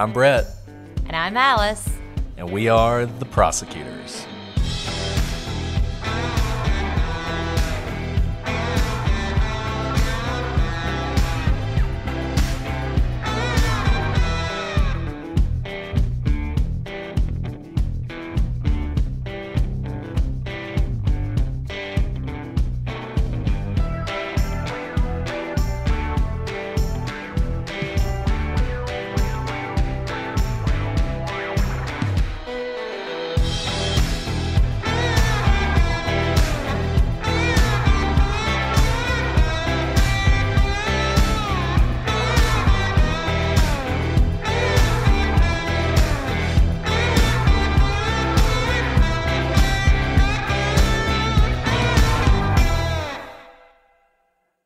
I'm Brett. And I'm Alice. And we are the prosecutors.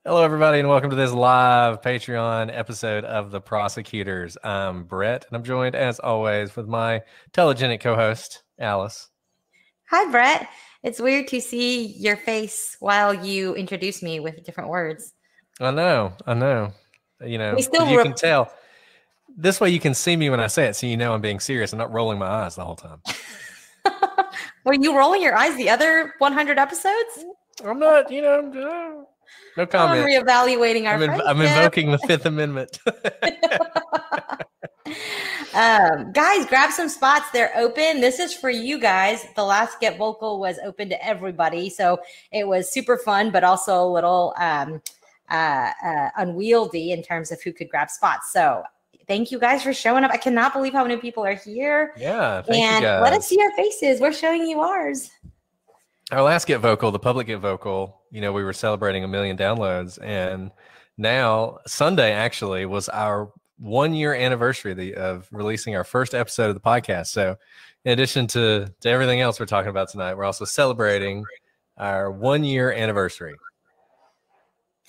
Hello, everybody, and welcome to this live Patreon episode of The Prosecutors. I'm Brett, and I'm joined, as always, with my telegenic co-host, Alice. Hi, Brett. It's weird to see your face while you introduce me with different words. I know. You know, still you can tell. This way you can see me when I say it, so you know I'm being serious. I'm not rolling my eyes the whole time. Were you rolling your eyes the other 100 episodes? I'm not, no comment. I'm reevaluating our friendship. I'm invoking the Fifth Amendment. Guys, grab some spots. They're open. This is for you guys. The last Get Vokl was open to everybody. So it was super fun, but also a little unwieldy in terms of who could grab spots. So thank you guys for showing up. I cannot believe how many people are here. Yeah, thank you guys. Let us see your faces. We're showing you ours. Our last Get Vokl, the public Get Vokl, we were celebrating 1 million downloads, and now Sunday actually was our 1-year anniversary of releasing our first episode of the podcast. So in addition to everything else we're talking about tonight, we're also celebrating our 1-year anniversary.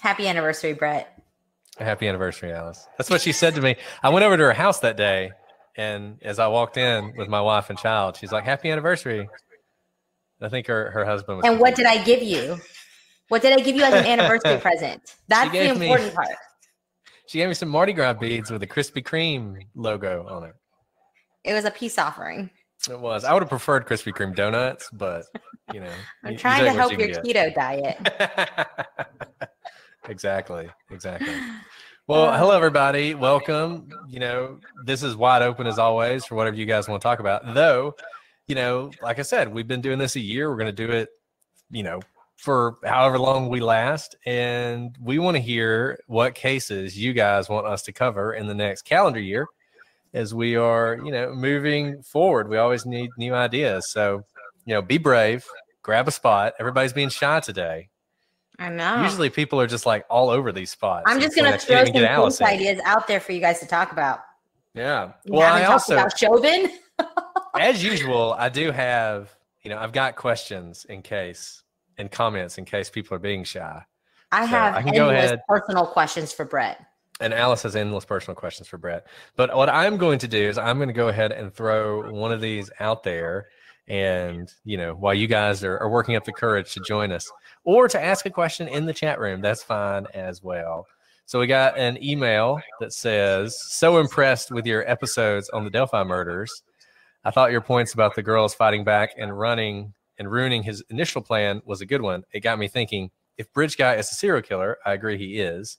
Happy anniversary, Brett. Happy anniversary, Alice. That's what she said to me. I went over to her house that day, and as I walked in with my wife and child, she's like, "Happy anniversary." I think her husband was. And what did I give you? What did I give you as an anniversary present? That's the important part. She gave me some Mardi Gras beads with a Krispy Kreme logo on it. It was a peace offering. It was. I would have preferred Krispy Kreme donuts, but I'm trying to help your keto diet. Exactly. Well, hello everybody. Welcome. This is wide open as always for whatever you guys want to talk about. Though, like I said, we've been doing this a year. We're going to do it, for however long we last. And we want to hear what cases you guys want us to cover in the next calendar year as we are, moving forward. We always need new ideas. So, be brave, grab a spot. Everybody's being shy today. I know. Usually people are just like all over these spots. I'm just going to throw some case ideas out there for you guys to talk about. Yeah. Well, I also about Chauvin. As usual, I do have, I've got questions and comments in case people are being shy. I have endless personal questions for Brett. And Alice has endless personal questions for Brett. But what I'm going to do is I'm going to go ahead and throw one of these out there. And, while you guys are working up the courage to join us or to ask a question in the chat room, that's fine as well. So we got an email that says, "So impressed with your episodes on the Delphi murders. I thought your points about the girls fighting back and running and ruining his initial plan was a good one. It got me thinking, if Bridge Guy is a serial killer, I agree he is.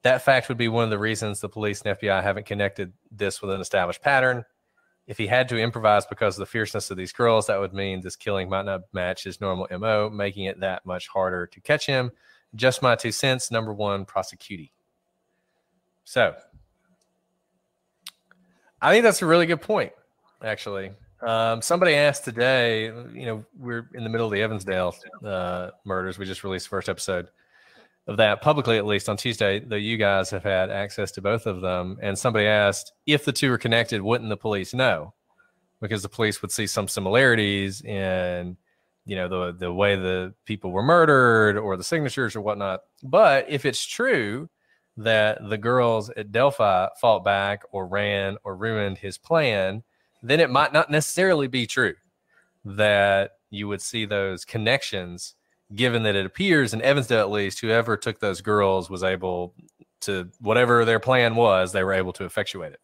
That fact would be one of the reasons the police and FBI haven't connected this with an established pattern. If he had to improvise because of the fierceness of these girls, that would mean this killing might not match his normal MO, making it that much harder to catch him. Just my 2 cents, number one, prosecutee." So I think that's a really good point, actually. Somebody asked today, we're in the middle of the Evansdale murders. We just released the first episode of that publicly, at least on Tuesday, though you guys have had access to both of them. And somebody asked, if the two are connected, wouldn't the police know? Because the police would see some similarities in, the way the people were murdered or the signatures or whatnot. But if it's true that the girls at Delphi fought back or ran or ruined his plan, then it might not necessarily be true that you would see those connections, given that it appears in Evansdale, at least, whoever took those girls was able to, whatever their plan was, they were able to effectuate it.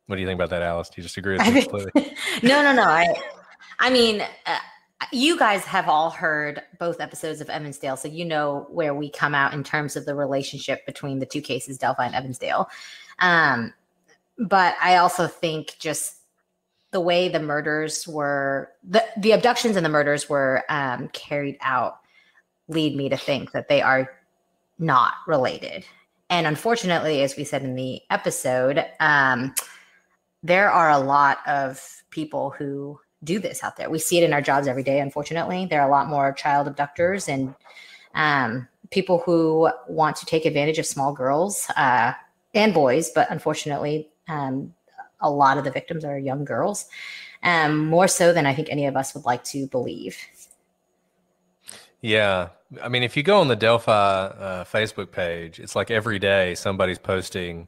What do you think about that, Alice? Do you just agree with me completely? No. I mean, you guys have all heard both episodes of Evansdale, so you know where we come out in terms of the relationship between the two cases, Delphi and Evansdale. But I also think just the way the murders were, the abductions and the murders were carried out lead me to think that they are not related. And unfortunately, as we said in the episode, there are a lot of people who do this out there. We see it in our jobs every day, unfortunately. There are a lot more child abductors and people who want to take advantage of small girls and boys, but unfortunately, a lot of the victims are young girls, more so than I think any of us would like to believe. Yeah. I mean, if you go on the Delphi Facebook page, it's like every day somebody's posting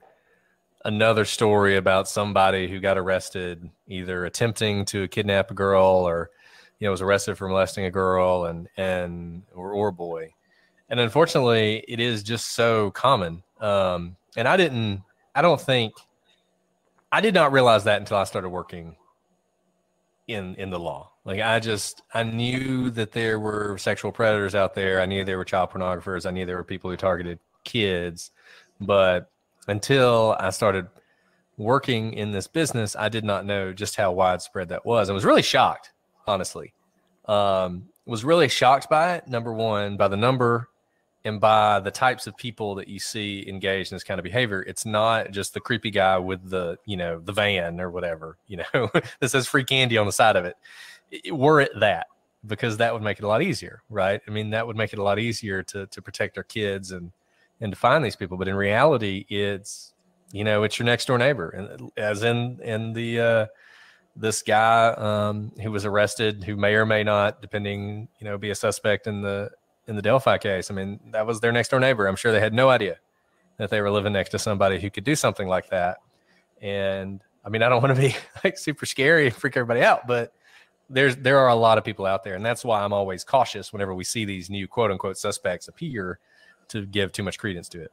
another story about somebody who got arrested, either attempting to kidnap a girl or, was arrested for molesting a girl or a boy. And unfortunately, it is just so common. And I did not realize that until I started working in the law. Like I knew that there were sexual predators out there. I knew there were child pornographers. I knew there were people who targeted kids, but until I started working in this business, I did not know just how widespread that was. I was really shocked, honestly. Was really shocked by it. Number one, by the number and by the types of people that you see engaged in this kind of behavior. It's not just the creepy guy with the van or whatever, that says free candy on the side of it. Were it that, because that would make it a lot easier, right? I mean, that would make it a lot easier to protect our kids and to find these people. But in reality, it's your next door neighbor, and as in the this guy who was arrested, who may or may not, depending, be a suspect in the Delphi case. I mean, that was their next door neighbor. I'm sure they had no idea that they were living next to somebody who could do something like that. And I mean, I don't want to be like super scary and freak everybody out, but there are a lot of people out there, and that's why I'm always cautious whenever we see these new quote unquote suspects appear, to give too much credence to it.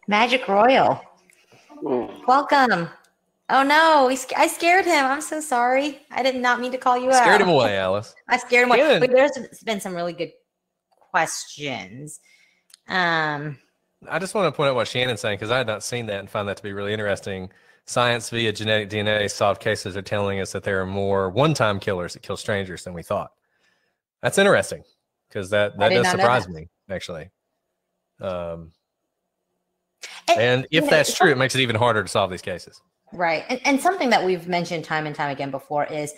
Magic Royal, welcome. Oh no, I scared him. I'm so sorry. I did not mean to call you out. Scared him away, Alice. I scared him away. But there's been some really good questions. I just want to point out what Shannon's saying, because I had not seen that and find that to be really interesting. Science via genetic DNA solved cases are telling us that there are more one-time killers that kill strangers than we thought. That's interesting, because that does surprise me, actually. And if that's true, it makes it even harder to solve these cases. Right. And something that we've mentioned time and time again before is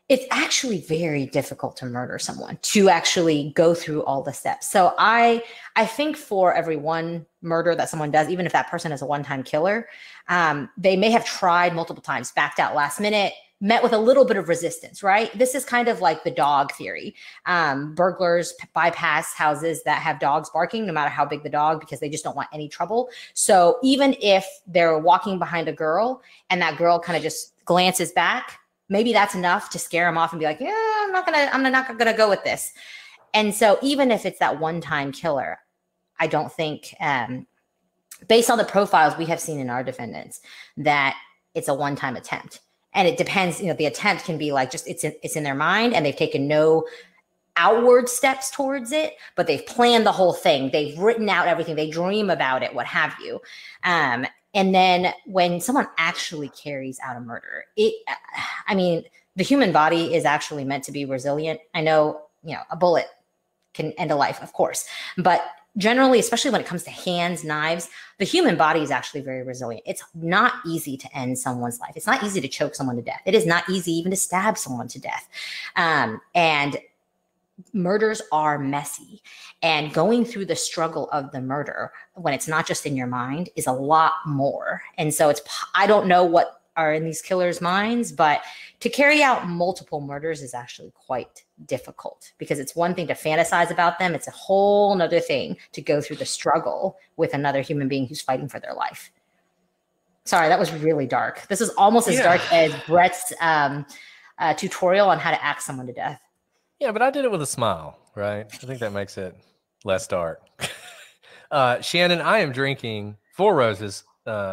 it's actually very difficult to murder someone, to actually go through all the steps. So I think for every one murder that someone does, even if that person is a one-time killer, they may have tried multiple times, backed out last minute, met with a little bit of resistance, right? This is kind of like the dog theory. Burglars bypass houses that have dogs barking, no matter how big the dog, because they just don't want any trouble. So even if they're walking behind a girl and that girl kind of just glances back, maybe that's enough to scare them off and be like, yeah, I'm not gonna go with this. And so even if it's that one-time killer, I don't think, based on the profiles we have seen in our defendants, that it's a one-time attempt. And it depends, the attempt can be like just it's in their mind and they've taken no outward steps towards it, but they've planned the whole thing. They've written out everything. They dream about it, what have you. And then when someone actually carries out a murder, the human body is actually meant to be resilient. I know, a bullet can end a life, of course, but generally, especially when it comes to hands, knives, the human body is actually very resilient. It's not easy to end someone's life. It's not easy to choke someone to death. It is not easy even to stab someone to death. And murders are messy. And going through the struggle of the murder, when it's not just in your mind, is a lot more. And so I don't know what are in these killers' minds, but to carry out multiple murders is actually quite difficult, because it's one thing to fantasize about them. It's a whole nother thing to go through the struggle with another human being who's fighting for their life. Sorry, that was really dark. This is almost as dark as Brett's tutorial on how to axe someone to death. Yeah, but I did it with a smile, right? I think that makes it less dark. Shannon, I am drinking Four Roses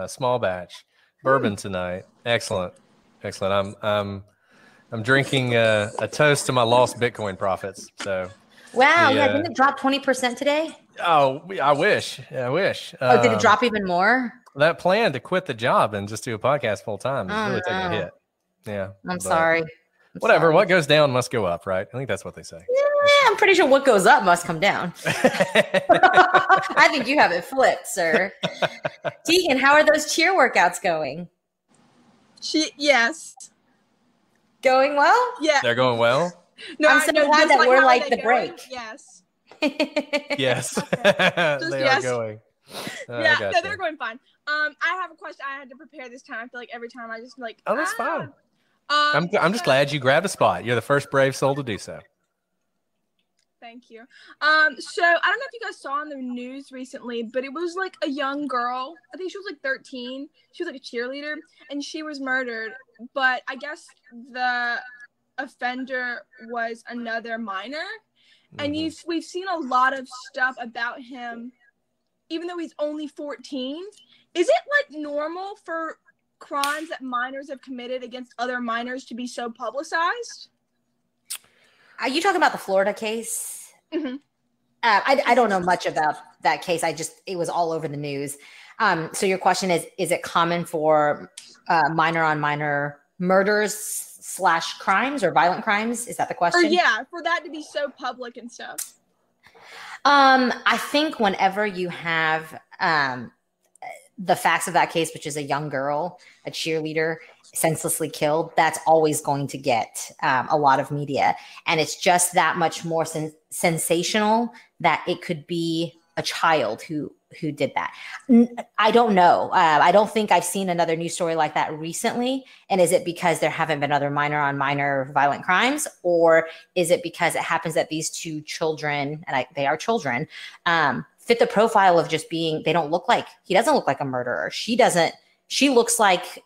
small batch bourbon tonight. Excellent. I'm drinking a toast to my lost Bitcoin profits. So Wow, yeah, didn't it drop 20% today? I wish. Oh, did it drop even more? That plan to quit the job and just do a podcast full time is really taking a hit. Yeah. I'm sorry. Whatever. What goes down must go up, right? I think that's what they say. Yeah, I'm pretty sure what goes up must come down. I think you have it flipped, sir. Tegan, how are those cheer workouts going? Yes. Going well? Yeah. They're going well? No, I'm so glad that we're like the break. Yes. Yes. They are going. Yeah, no, they're going fine. I have a question. I had to prepare this time. I feel like every time I just like. Oh, that's fine. I'm just glad you grabbed a spot. You're the first brave soul to do so. Thank you. So I don't know if you guys saw in the news recently, but it was like a young girl. I think she was like 13. She was like a cheerleader, and she was murdered. But I guess the offender was another minor, and we've seen a lot of stuff about him, even though he's only 14. Is it like normal for crimes that minors have committed against other minors to be so publicized? Are you talking about the Florida case? Mm-hmm. I don't know much about that case. It was all over the news. So your question is it common for minor on minor murders / crimes or violent crimes? Is that the question? Or yeah, for that to be so public and stuff. I think whenever you have the facts of that case, which is a young girl, a cheerleader, senselessly killed, that's always going to get a lot of media. And it's just that much more sensational that it could be a child who did that. I don't know. I don't think I've seen another news story like that recently. And is it because there haven't been other minor on minor violent crimes? Or is it because it happens that these two children, and they are children, fit the profile of just being, he doesn't look like a murderer. She looks like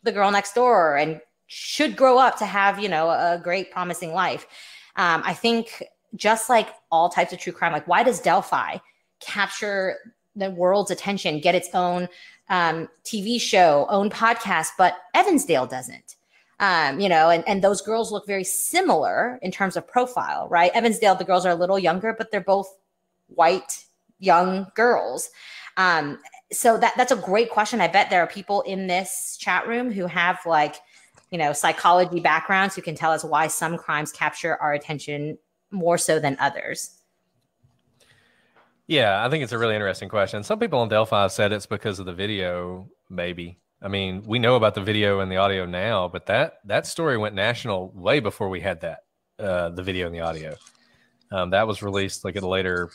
the girl next door and should grow up to have, a great promising life. I think just like all types of true crime, like why does Delphi capture the world's attention, get its own TV show, own podcast, but Evansdale doesn't? And those girls look very similar in terms of profile, right? Evansdale, the girls are a little younger, but they're both white, young girls. So that's a great question. I bet there are people in this chat room who have psychology backgrounds who can tell us why some crimes capture our attention more so than others. Yeah, I think it's a really interesting question. Some people in Delphi have said it's because of the video, maybe. I mean, we know about the video and the audio now, but that story went national way before we had that, the video and the audio. That was released at a later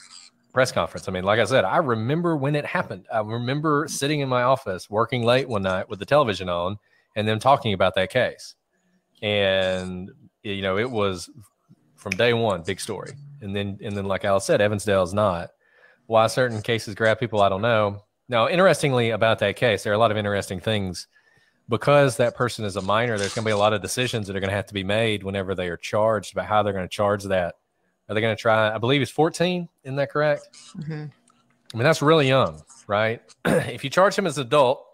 press conference. I mean, like I said, I remember when it happened. I remember sitting in my office working late one night with the television on and them talking about that case. And, it was from day one, big story. And then like Alice said, Evansdale is not. Why certain cases grab people, I don't know. Now, interestingly about that case, there are a lot of interesting things. Because that person is a minor, there's going to be a lot of decisions that are going to have to be made whenever they are charged about how they're going to charge that. Are they going to try? I believe he's 14. Isn't that correct? Mm-hmm. I mean, that's really young, right? If you charge him as an adult,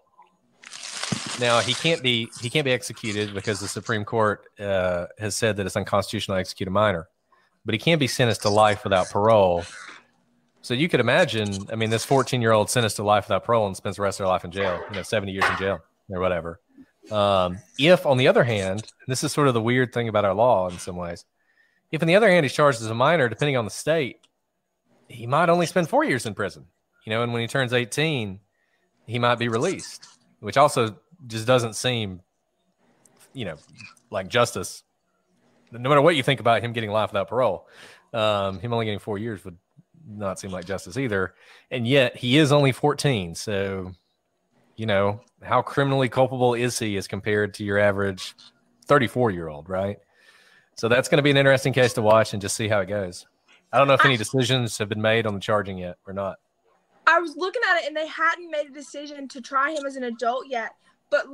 now he can't be executed because the Supreme Court has said that it's unconstitutional to execute a minor. But he can be sentenced to life without parole. So you could imagine, I mean, this 14-year-old sentenced to life without parole and spends the rest of their life in jail, 70 years in jail or whatever. If, on the other hand, this is sort of the weird thing about our law in some ways, if, on the other hand, he's charged as a minor, depending on the state, he might only spend 4 years in prison, and when he turns 18, he might be released, which also just doesn't seem, like justice. No matter what you think about him getting life without parole, him only getting 4 years would not seem like justice either. And yet he is only 14. So, how criminally culpable is he as compared to your average 34-year-old, right? So that's going to be an interesting case to watch and just see how it goes. I don't know if any decisions have been made on the charging yet or not. I was looking at it and they hadn't made a decision to try him as an adult yet. But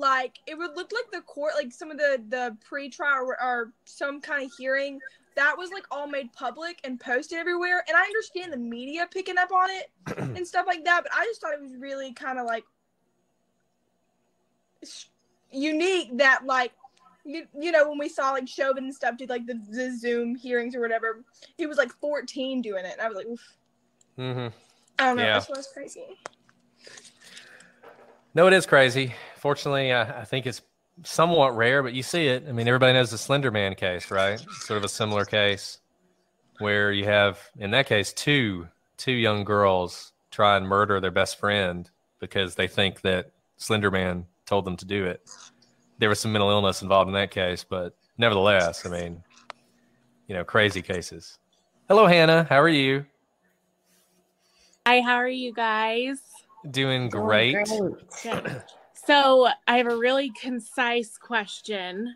it would look like the court, some of the pre-trial or some kind of hearing that was like all made public and posted everywhere. And I understand the media picking up on it and stuff like that, but I just thought it was really kind of like unique that like you know, when we saw like Chauvin and stuff do like the Zoom hearings or whatever, he was like 14 doing it, and I was like, oof. Mm-hmm. I don't know. Yeah. This was crazy. No, it is crazy. Fortunately, I think it's somewhat rare, but you see it. I mean, everybody knows the Slender Man case, right? Sort of a similar case where you have, in that case, two young girls try and murder their best friend because they think that Slender Man told them to do it. There was some mental illness involved in that case, but nevertheless, I mean, you know, crazy cases. Hello, Hannah. How are you? Hi, how are you guys? Doing great. Good. So I have a really concise question.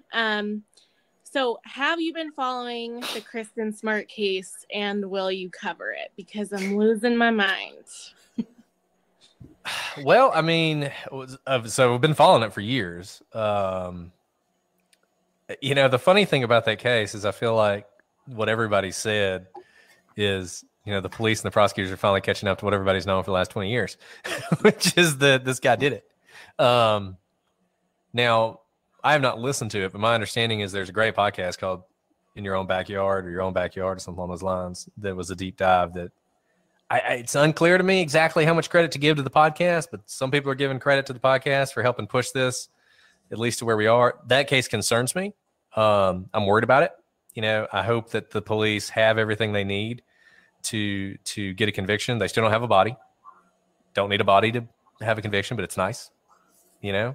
So have you been following the Kristen Smart case, and will you cover it? Because I'm losing my mind. Well, I mean, so we've been following it for years. You know, the funny thing about that case is I feel like what everybody said is, you know, the police and the prosecutors are finally catching up to what everybody's known for the last 20 years, which is that this guy did it. Now, I have not listened to it, but my understanding is there's a great podcast called In Your Own Backyard or Your Own Backyard or something along those lines that was a deep dive that it's unclear to me exactly how much credit to give to the podcast, but some people are giving credit to the podcast for helping push this at least to where we are. That case concerns me. I'm worried about it. You know, I hope that the police have everything they need to get a conviction. They still don't have a body. Don't need a body to have a conviction, but it's nice. You know,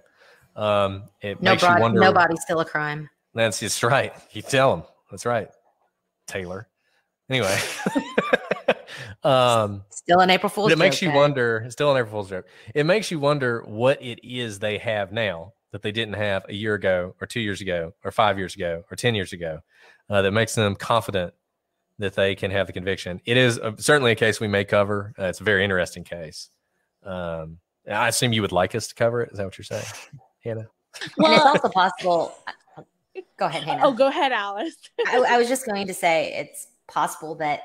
it makes you wonder. Nobody's still a crime. That's just right. You tell them. That's right, Taylor. Anyway. Still an April Fool's joke. It makes you wonder. Still an April Fool's joke. It makes you wonder what it is they have now that they didn't have a year ago, or 2 years ago, or 5 years ago, or 10 years ago, that makes them confident that they can have the conviction. It is certainly a case we may cover. It's a very interesting case. I assume you would like us to cover it. Is that what you're saying, Hannah? Well, and it's also possible. Go ahead, Hannah. Oh, go ahead, Alice. I was just going to say it's possible that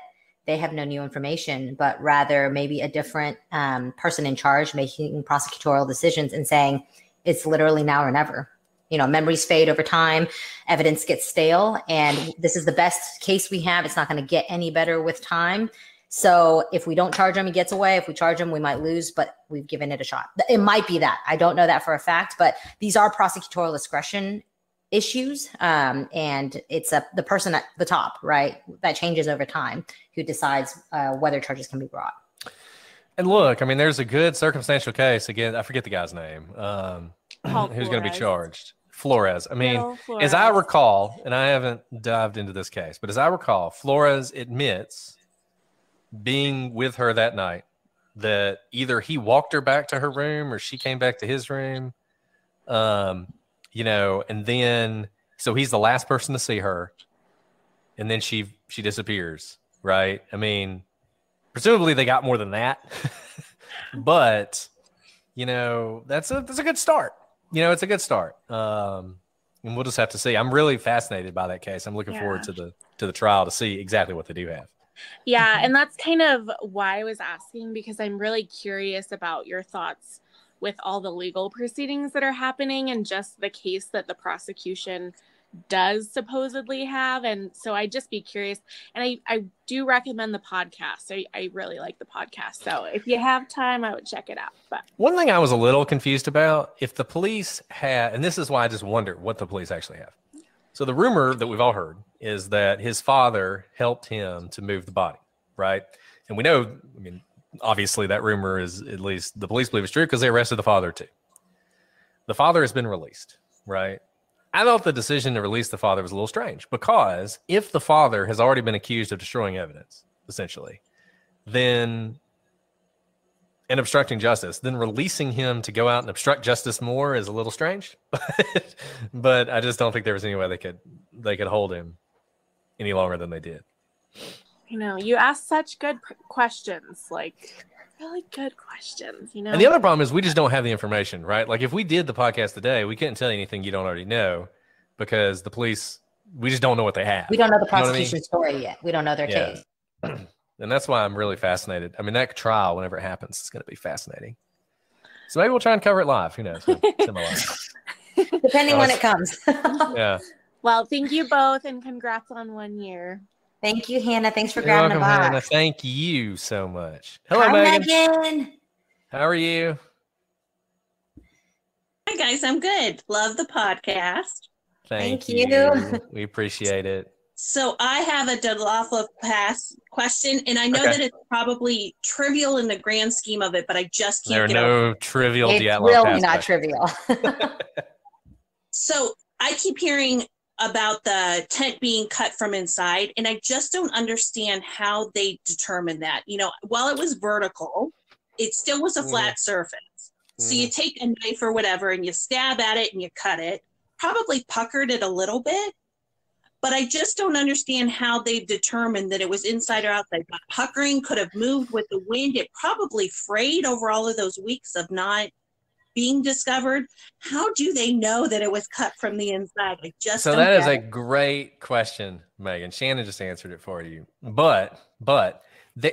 they have no new information, but rather maybe a different person in charge making prosecutorial decisions and saying it's literally now or never. You know, memories fade over time, evidence gets stale, and this is the best case we have. It's not going to get any better with time. So if we don't charge him, he gets away. If we charge him, we might lose, but we've given it a shot. It might be that. I don't know that for a fact, but these are prosecutorial discretion issues. And it's the person at the top, right, that changes over time, who decides whether charges can be brought. And look, I mean, there's a good circumstantial case. Again, I forget the guy's name. Who's going to be charged? Flores. I mean, as I recall, and I haven't dived into this case, but as I recall, Flores admits being with her that night, that either he walked her back to her room or she came back to his room. You know, and then, so he's the last person to see her, and then she disappears, right? I mean, presumably they got more than that, but you know, that's a good start. You know, it's a good start. And we'll just have to see. I'm really fascinated by that case. I'm looking forward to the trial to see exactly what they do have. Yeah, and that's kind of why I was asking, because I'm really curious about your thoughts with all the legal proceedings that are happening and just the case that the prosecution does supposedly have. And so I'd just be curious. And I do recommend the podcast. I really like the podcast. So if you have time, I would check it out. But one thing I was a little confused about, if the police had, and this is why I just wonder what the police actually have. So the rumor that we've all heard is that his father helped him to move the body, right? And we know, I mean, obviously that rumor is, at least the police believe it's true, because they arrested the father too. The father has been released, right? I thought the decision to release the father was a little strange, because if the father has already been accused of destroying evidence, essentially, then and obstructing justice, then releasing him to go out and obstruct justice more is a little strange. But I just don't think there was any way they could hold him any longer than they did. You know, you ask such good questions, like really good questions, you know? And the other problem is we just don't have the information, right? Like if we did the podcast today, we couldn't tell you anything you don't already know, because the police we just don't know what they have. We don't know the You know what I mean? prosecution story yet. We don't know their case. And that's why I'm really fascinated. I mean, that trial, whenever it happens, is going to be fascinating. So maybe we'll try and cover it live. Who knows? Depending when it comes. Yeah. Well, thank you both, and congrats on 1 year. Thank you, Hannah. Thanks for You're grabbing welcome, a box. Hannah. Thank you so much. Hello, Hi, Megan. How are you? Hi, guys. I'm good. Love the podcast. Thank you. We appreciate it. So I have a Delafa Pass question, and I know that it's probably trivial in the grand scheme of it, but I just can't get over it. There are no trivial It's Dyatlov really Pass not questions. trivial. So I keep hearing about the tent being cut from inside, and I just don't understand how they determined that. You know, while it was vertical, it still was a flat surface. So you take a knife or whatever, and you stab at it, and you cut it. Probably puckered it a little bit. But I just don't understand how they've determined that it was inside or outside. The puckering could have moved with the wind. It probably frayed over all of those weeks of not being discovered. How do they know that it was cut from the inside? I just So don't that is get a great question, Megan. Shannon just answered it for you. But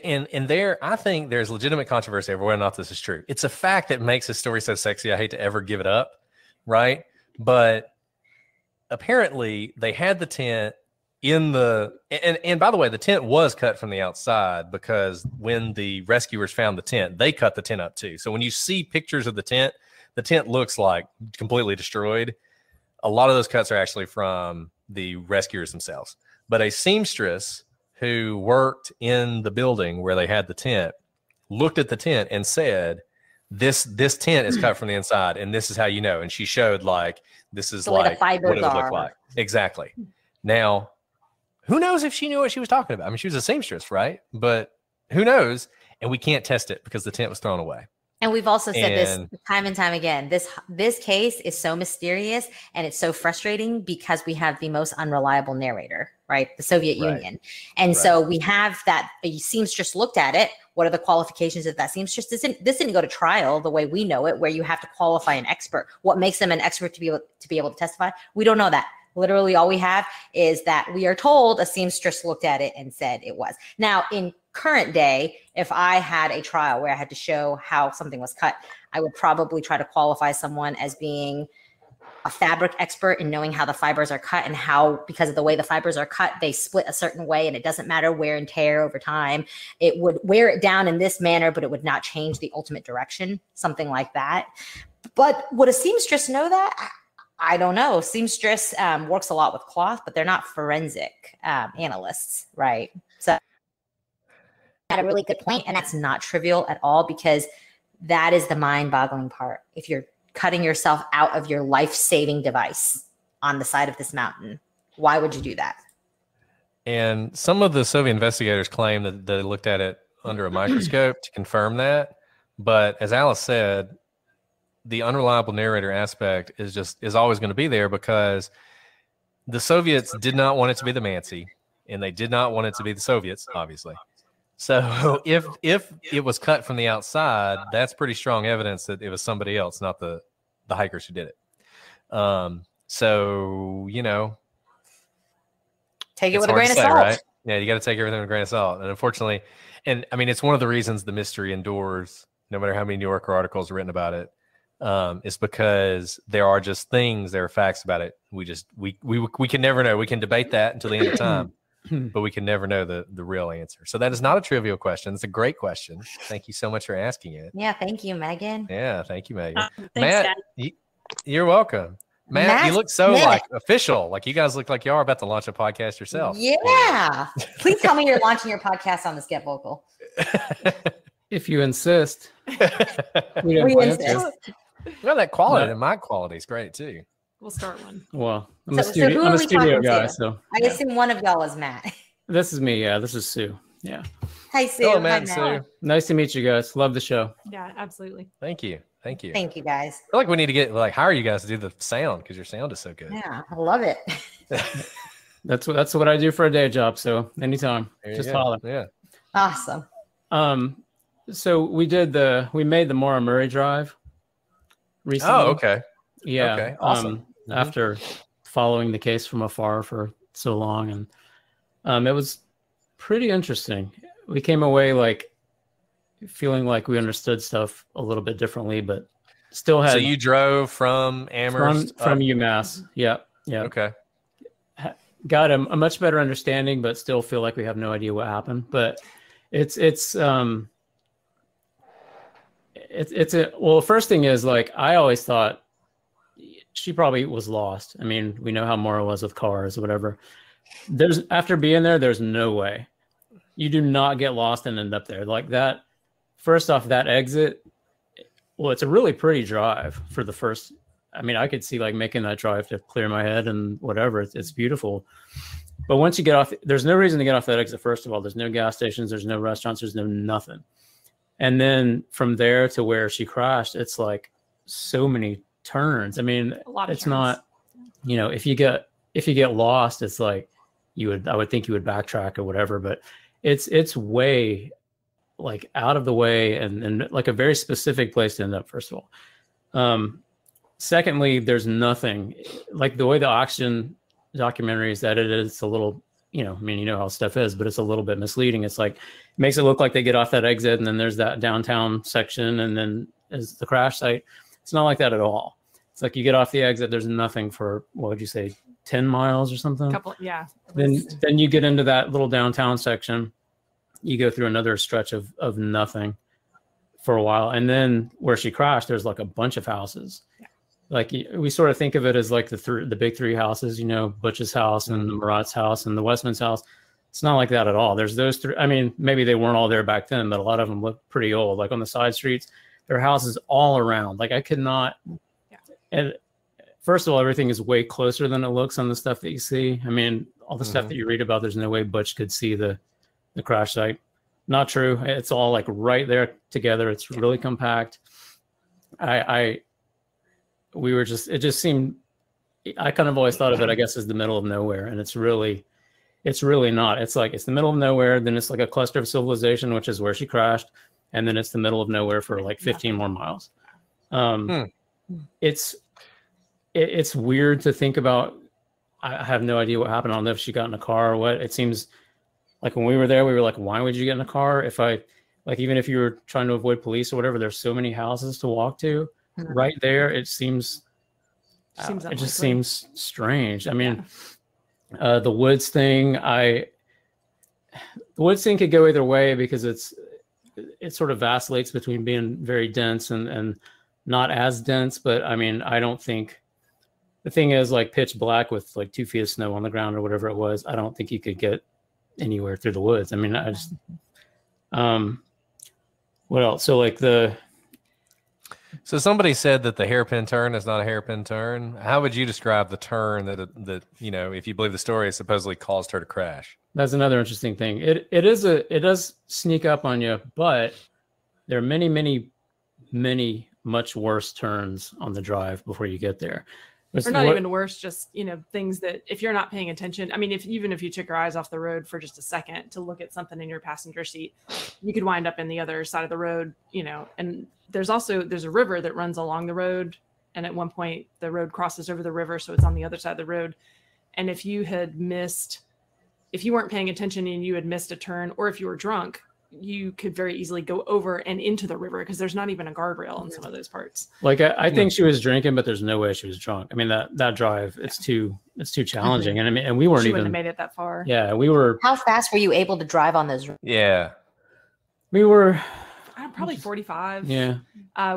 in there, I think there's legitimate controversy over whether or not this is true. It's a fact that makes this story so sexy. I hate to ever give it up, right? But apparently they had the tent in the and by the way, the tent was cut from the outside because when the rescuers found the tent, they cut the tent up too. So when you see pictures of the tent looks like completely destroyed. A lot of those cuts are actually from the rescuers themselves. But a seamstress who worked in the building where they had the tent looked at the tent and said, this tent is cut from the inside, and this is how you know. And she showed like this is The way the like fibers what it would are. look like. Exactly. Now, who knows if she knew what she was talking about? I mean, she was a seamstress, right? But who knows? And we can't test it because the tent was thrown away. And we've also said this time and time again. This case is so mysterious and it's so frustrating because we have the most unreliable narrator, right? The Soviet Union. And so we have that seamstress looked at it. What are the qualifications of that seamstress? This didn't go to trial the way we know it, where you have to qualify an expert. What makes them an expert to be able to testify? We don't know that. Literally all we have is that we are told a seamstress looked at it and said it was. Now, in current day, if I had a trial where I had to show how something was cut, I would probably try to qualify someone as being a fabric expert in knowing how the fibers are cut and how, because of the way the fibers are cut, they split a certain way and it doesn't matter wear and tear over time. It would wear it down in this manner, but it would not change the ultimate direction, something like that. But would a seamstress know that? I don't know. Seamstress works a lot with cloth, but they're not forensic analysts, right? So had a really good point, and that's not trivial at all because that is the mind-boggling part. If you're cutting yourself out of your life-saving device on the side of this mountain, why would you do that? And some of the Soviet investigators claim that they looked at it under a microscope to confirm that. But as Alice said, the unreliable narrator aspect is always going to be there because the Soviets did not want it to be the Mansi, and they did not want it to be the Soviets, obviously. So if it was cut from the outside, that's pretty strong evidence that it was somebody else, not the hikers who did it. So, you know, take it with a grain of salt, right? Yeah, you got to take everything with a grain of salt. And unfortunately, and I mean, it's one of the reasons the mystery endures, no matter how many New Yorker articles are written about it. It's because there are just things, there are facts about it. We can never know. We can debate that until the end of time, but we can never know the real answer. So that is not a trivial question. It's a great question. Thank you so much for asking it. Yeah, thank you, Megan. Yeah, thank you, Megan. Thanks, Matt, you're welcome. Matt, you look so like official. Like you guys look like y'all are about to launch a podcast yourself. Yeah. Please tell me you're launching your podcast on this Get Vokl. If you insist. We insist. Well, that quality and my quality is great too. We'll start one. Well, I'm So who I'm are a we studio talking guy, to? so I assume one of y'all is Matt. this is me. Yeah, this is Sue. Yeah. Hi, Sue. Hello, Hi, Matt and Sue. Nice to meet you guys. Love the show. Yeah, absolutely. Thank you. Thank you. Thank you, guys. I feel like we need to get hire you guys to do the sound because your sound is so good. Yeah, I love it. That's what I do for a day job. So anytime, just holler. Yeah. Awesome. So we made the Maura Murray Drive recently. Oh, okay. Yeah. Okay. Awesome. After following the case from afar for so long, and it was pretty interesting. We came away like feeling like we understood stuff a little bit differently, but still had. So you drove from Amherst from up? UMass. Yeah. Okay. Got a much better understanding, but still feel like we have no idea what happened. But it's well, first thing is, like, I always thought she probably was lost. I mean, we know how Maura was with cars or whatever. After being there, there's no way. You do not get lost and end up there. Like that, first off, that exit, well, it's a really pretty drive for the first. I mean, I could see like making that drive to clear my head and whatever. It's beautiful. But once you get off, there's no reason to get off that exit. First of all, there's no gas stations, there's no restaurants, there's no nothing. And then from there to where she crashed, it's like so many turns. I mean, it's not, you know, if you get lost, it's like I would think you would backtrack or whatever, but it's way like out of the way and like a very specific place to end up, first of all. Secondly, there's nothing like the way the Oxygen documentary is edited. It's a little, you know, I mean, you know how stuff is, but it's a little bit misleading. It's like, it makes it look like they get off that exit and then there's that downtown section and then is the crash site. It's not like that at all. It's like you get off the exit, there's nothing for, what would you say, 10 miles or something? Yeah. Then you get into that little downtown section. You go through another stretch of nothing for a while. And then where she crashed, there's like a bunch of houses. Yeah. Like we sort of think of it as like the big three houses, you know, Butch's house and the Murat's house and the Westman's house. It's not like that at all. There's those three. I mean, maybe they weren't all there back then, but a lot of them look pretty old. Like on the side streets, there are houses all around. Like I could not. Yeah. And first of all, everything is way closer than it looks on the stuff that you see. I mean, all the stuff that you read about, there's no way Butch could see the crash site. Not true. It's all like right there together. It's really compact. It just seemed, I kind of always thought of it, I guess, as the middle of nowhere. And it's really not. It's like, it's the middle of nowhere. Then it's like a cluster of civilization, which is where she crashed. And then it's the middle of nowhere for like 15 more miles. It's weird to think about. I have no idea what happened. I don't know if she got in a car or what. It seems like when we were there, we were like, why would you get in a car? Even if you were trying to avoid police or whatever, there's so many houses to walk to. Right there, it seems it just seems strange. I mean, the woods thing, the woods thing could go either way because it sort of vacillates between being very dense and not as dense. But I mean, I don't think the thing is like pitch black with like 2 feet of snow on the ground or whatever it was. I don't think you could get anywhere through the woods. I mean, I just what else? So somebody said that the hairpin turn is not a hairpin turn. How would you describe the turn that you know, if you believe the story, supposedly caused her to crash? That's another interesting thing. It does sneak up on you, but there are many much worse turns on the drive before you get there. Or not even worse, just, you know, things that if you're not paying attention, I mean, even if you took your eyes off the road for just a second to look at something in your passenger seat, you could wind up in the other side of the road, you know. And there's a river that runs along the road. And at one point the road crosses over the river. So it's on the other side of the road. And if you weren't paying attention and you had missed a turn, or if you were drunk, you could very easily go over and into the river because there's not even a guardrail in some of those parts. Like I think she was drinking, but there's no way she was drunk. I mean, that drive, it's too challenging. And I mean, and we weren't she even wouldn't have made it that far. Yeah, we were. How fast were you able to drive on those? Yeah, we were probably 45. Yeah.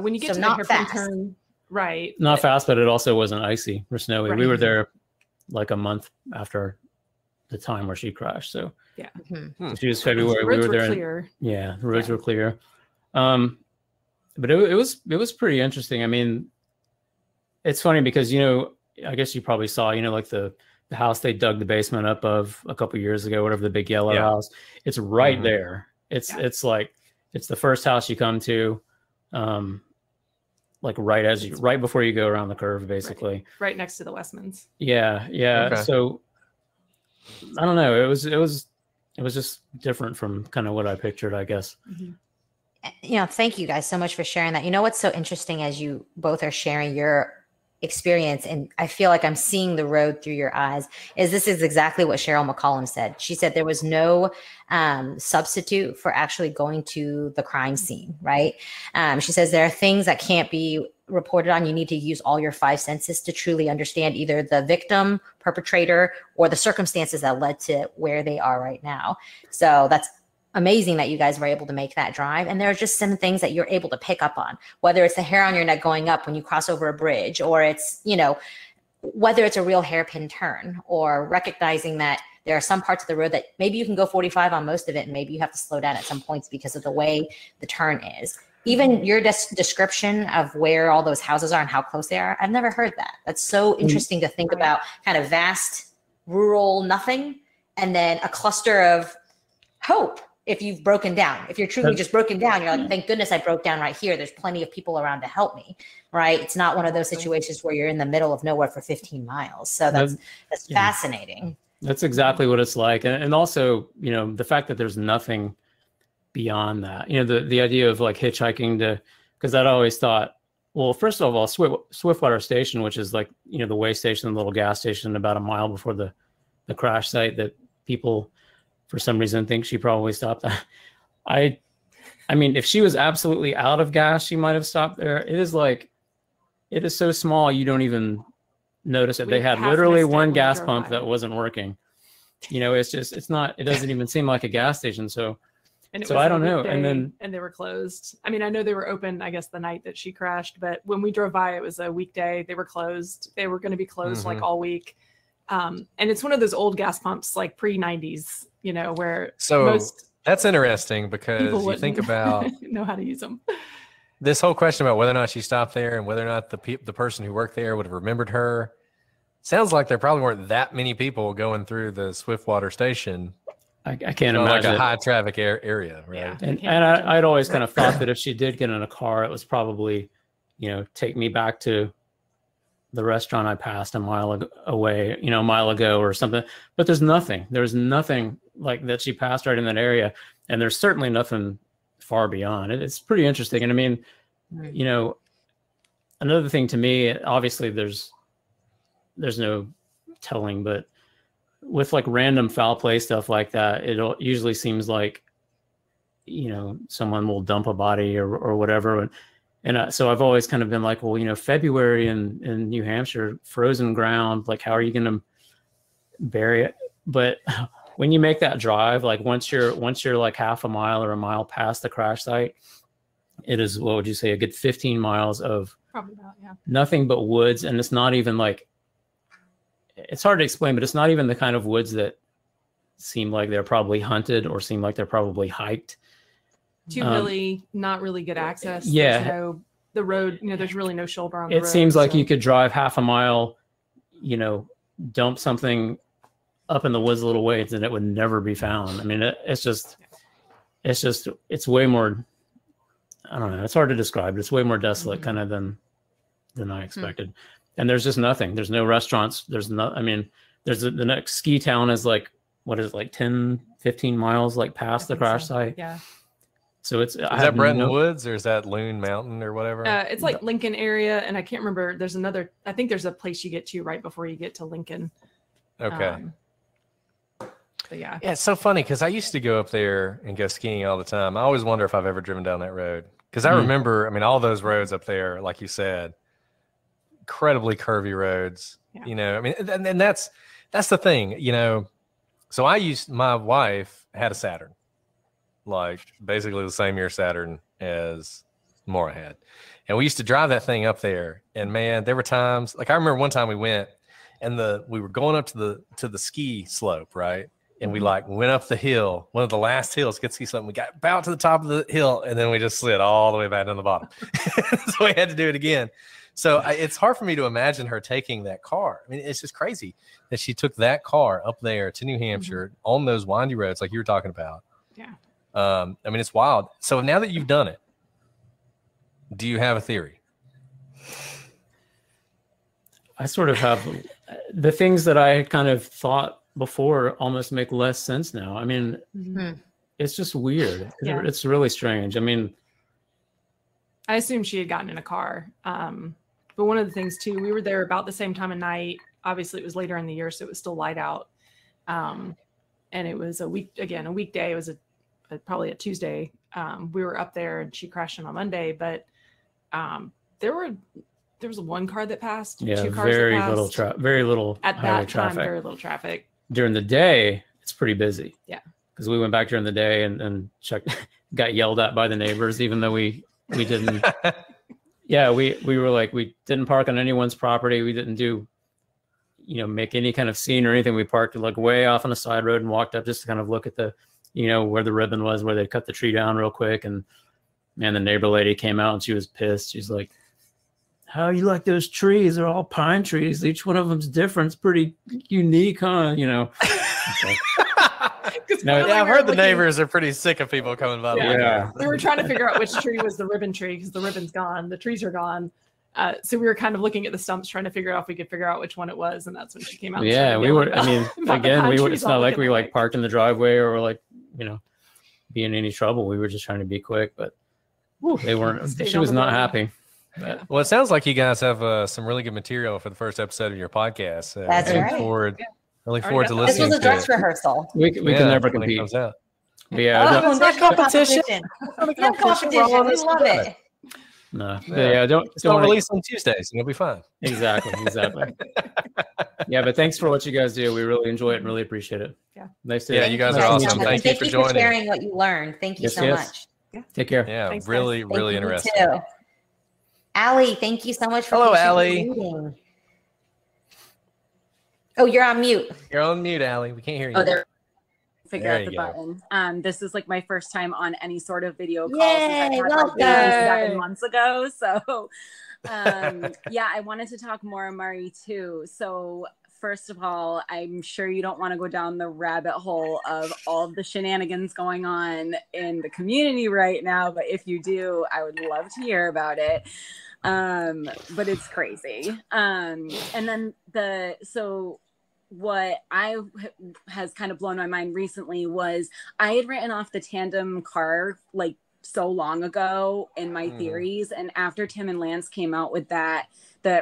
When you get to the hairpin turn, right? Not fast, but it also wasn't icy or snowy. Right. We were there like a month after the time where she crashed. So yeah, so she was February. We were there. Clear. The roads were clear. But it was pretty interesting. I mean, it's funny because, you know, I guess you probably saw, you know, like the house they dug the basement up of a couple years ago, whatever, the big yellow house. It's right there. It's like it's the first house you come to, like right before you go around the curve, basically. Right next to the Westmans. Yeah. Okay. So I don't know. It was just different from kind of what I pictured, I guess. You know, thank you guys so much for sharing that. You know what's so interesting as you both are sharing your experience, and I feel like I'm seeing the road through your eyes, is this is exactly what Cheryl McCollum said. She said there was no substitute for actually going to the crime scene, right? She says there are things that can't be reported on. You need to use all your five senses to truly understand either the victim, perpetrator, or the circumstances that led to where they are right now. So that's amazing that you guys were able to make that drive. And there are just some things that you're able to pick up on, whether it's the hair on your neck going up when you cross over a bridge, or it's, you know, whether it's a real hairpin turn, or recognizing that there are some parts of the road that maybe you can go 45 on most of it, and maybe you have to slow down at some points because of the way the turn is. Even your description of where all those houses are and how close they are, I've never heard that. That's so interesting to think about, kind of vast rural nothing, and then a cluster of hope. If you've broken down, if you're truly just broken down, you're like, thank goodness I broke down right here. There's plenty of people around to help me, right? It's not one of those situations where you're in the middle of nowhere for 15 miles. So that's fascinating. That's exactly what it's like. And also, you know, the fact that there's nothing beyond that, you know, the idea of like hitchhiking to, because I'd always thought, well, first of all, Swiftwater Station, which is like, you know, the way station, the little gas station about a mile before the crash site that people, for some reason, think she probably stopped that. I mean, if she was absolutely out of gas, she might have stopped there. It is like, it is so small, you don't even notice it. They had literally one gas pump that wasn't working. You know, it's just, it's not, it doesn't even seem like a gas station. So, I don't know. And they were closed. I mean, I know they were open, I guess, the night that she crashed, but when we drove by, it was a weekday. They were closed. They were going to be closed like all week. And it's one of those old gas pumps, like pre-90s, you know, where that's interesting, because you think about know how to use them. This whole question about whether or not she stopped there and whether or not the person who worked there would have remembered her. Sounds like there probably weren't that many people going through the Swiftwater Station. I can't imagine, like a high traffic area, right? Yeah, and I'd always kind of thought that if she did get in a car, it was probably, you know, take me back to the restaurant I passed a mile away, you know, a mile ago or something. But there's nothing. There's nothing like that she passed right in that area, and there's certainly nothing far beyond. It's pretty interesting. And I mean, you know, another thing to me, obviously, there's no telling, but with like random foul play stuff like that, it usually seems like, you know, someone will dump a body or whatever. And so I've always kind of been like, well, you know, February in New Hampshire, frozen ground, like, how are you going to bury it? But when you make that drive, like once you're like half a mile or a mile past the crash site, it is, what would you say, a good 15 miles of nothing but woods. And it's not even like, it's hard to explain, but it's not even the kind of woods that seem like they're probably hunted or seem like they're probably hiked. Really not really good access. Yeah. The road, you know, there's really no shoulder on the road. It seems like you could drive half a mile, you know, dump something up in the woods a little ways and it would never be found. I mean, it's way more, I don't know, it's hard to describe. It's way more desolate kind of than I expected. And there's just nothing. There's no restaurants. There's no, I mean, there's the next ski town is like, what is it, like 10, 15 miles like past the crash site. Yeah. So it's, is that Bretton Woods or is that Loon Mountain or whatever? It's like Lincoln area. And I can't remember. There's another, I think there's a place you get to right before you get to Lincoln. Okay. But yeah. Yeah. It's so funny, because I used to go up there and go skiing all the time. I always wonder if I've ever driven down that road. Because I remember, I mean, all those roads up there, like you said, incredibly curvy roads, you know, I mean, and that's the thing, you know. So my wife had a Saturn, like basically the same year Saturn as Maura had. And we used to drive that thing up there, and man, there were times, like I remember one time we went and we were going up to the ski slope, right? And we like went up the hill, one of the last hills, get ski slope. We got about to the top of the hill, and then we just slid all the way back down the bottom. So we had to do it again. So it's hard for me to imagine her taking that car. I mean, it's just crazy that she took that car up there to New Hampshire on those windy roads like you were talking about. Yeah. I mean, it's wild. So now that you've done it, do you have a theory? I sort of have the things that I kind of thought before almost make less sense now. I mean, it's just weird. Yeah. It's really strange. I mean, I assume she had gotten in a car But one of the things too, we were there about the same time of night. Obviously, it was later in the year, so it was still light out. And it was a weekday. It was probably a Tuesday. We were up there, and she crashed on a Monday. But there was one car that passed. Yeah, 2 cars very that passed. little very little At highway that time, traffic. very little traffic. During the day, it's pretty busy. Yeah. Because we went back during the day and checked, got yelled at by the neighbors, even though we didn't. Yeah, we were like, we didn't park on anyone's property. We didn't do, make any kind of scene or anything. We parked like way off on a side road and walked up just to kind of look at the, where the ribbon was, where they cut the tree down real quick. And man, the neighbor lady came out and she was pissed. She's like, "How you like those trees? They're all pine trees. Each one of them's different. It's pretty unique, huh?" No, yeah, I've heard the neighbors are pretty sick of people coming by. Yeah. We were trying to figure out which tree was the ribbon tree because the ribbon's gone, the trees are gone. So we were kind of looking at the stumps, trying to figure out if we could figure out which one it was, and that's when she came out. Yeah, we were. I mean, again, it's not like we like parked in the driveway or like be in any trouble. We were just trying to be quick, but they weren't. She was not happy. But, well, it sounds like you guys have some really good material for the first episode of your podcast. That's I look right. forward to This listening. was a dress rehearsal. we can never when it compete. comes out. But yeah, Oh, there's no competition. No competition. We love it. no. But Yeah. yeah, don't Release on Tuesdays, and you'll be fine. Exactly. Yeah, but thanks for what you guys do. We really enjoy it and really appreciate it. Yeah. Nice to. Yeah, you guys are nice to awesome. meet Thank you for joining. sharing what you learned. Thank you Yes, so yes. much. Take care. Yeah, Thanks, really, guys. really Thank you, you interesting. too. Allie, thank you so much for Hello, patiently Allie. waiting. Oh, you're on mute. You're on mute, Allie. We can't hear you. Oh, there. Figure There out the you go. button. This is like my first time on any sort of video call Yay, since I had welcome. my baby 7 months ago. So, yeah, I wanted to talk more on Mari too. So, first of all, I'm sure you don't want to go down the rabbit hole of all of the shenanigans going on in the community right now. But if you do, I would love to hear about it. But it's crazy. And then what has kind of blown my mind recently was I had written off the tandem car like so long ago in my theories, and after Tim and Lance came out with that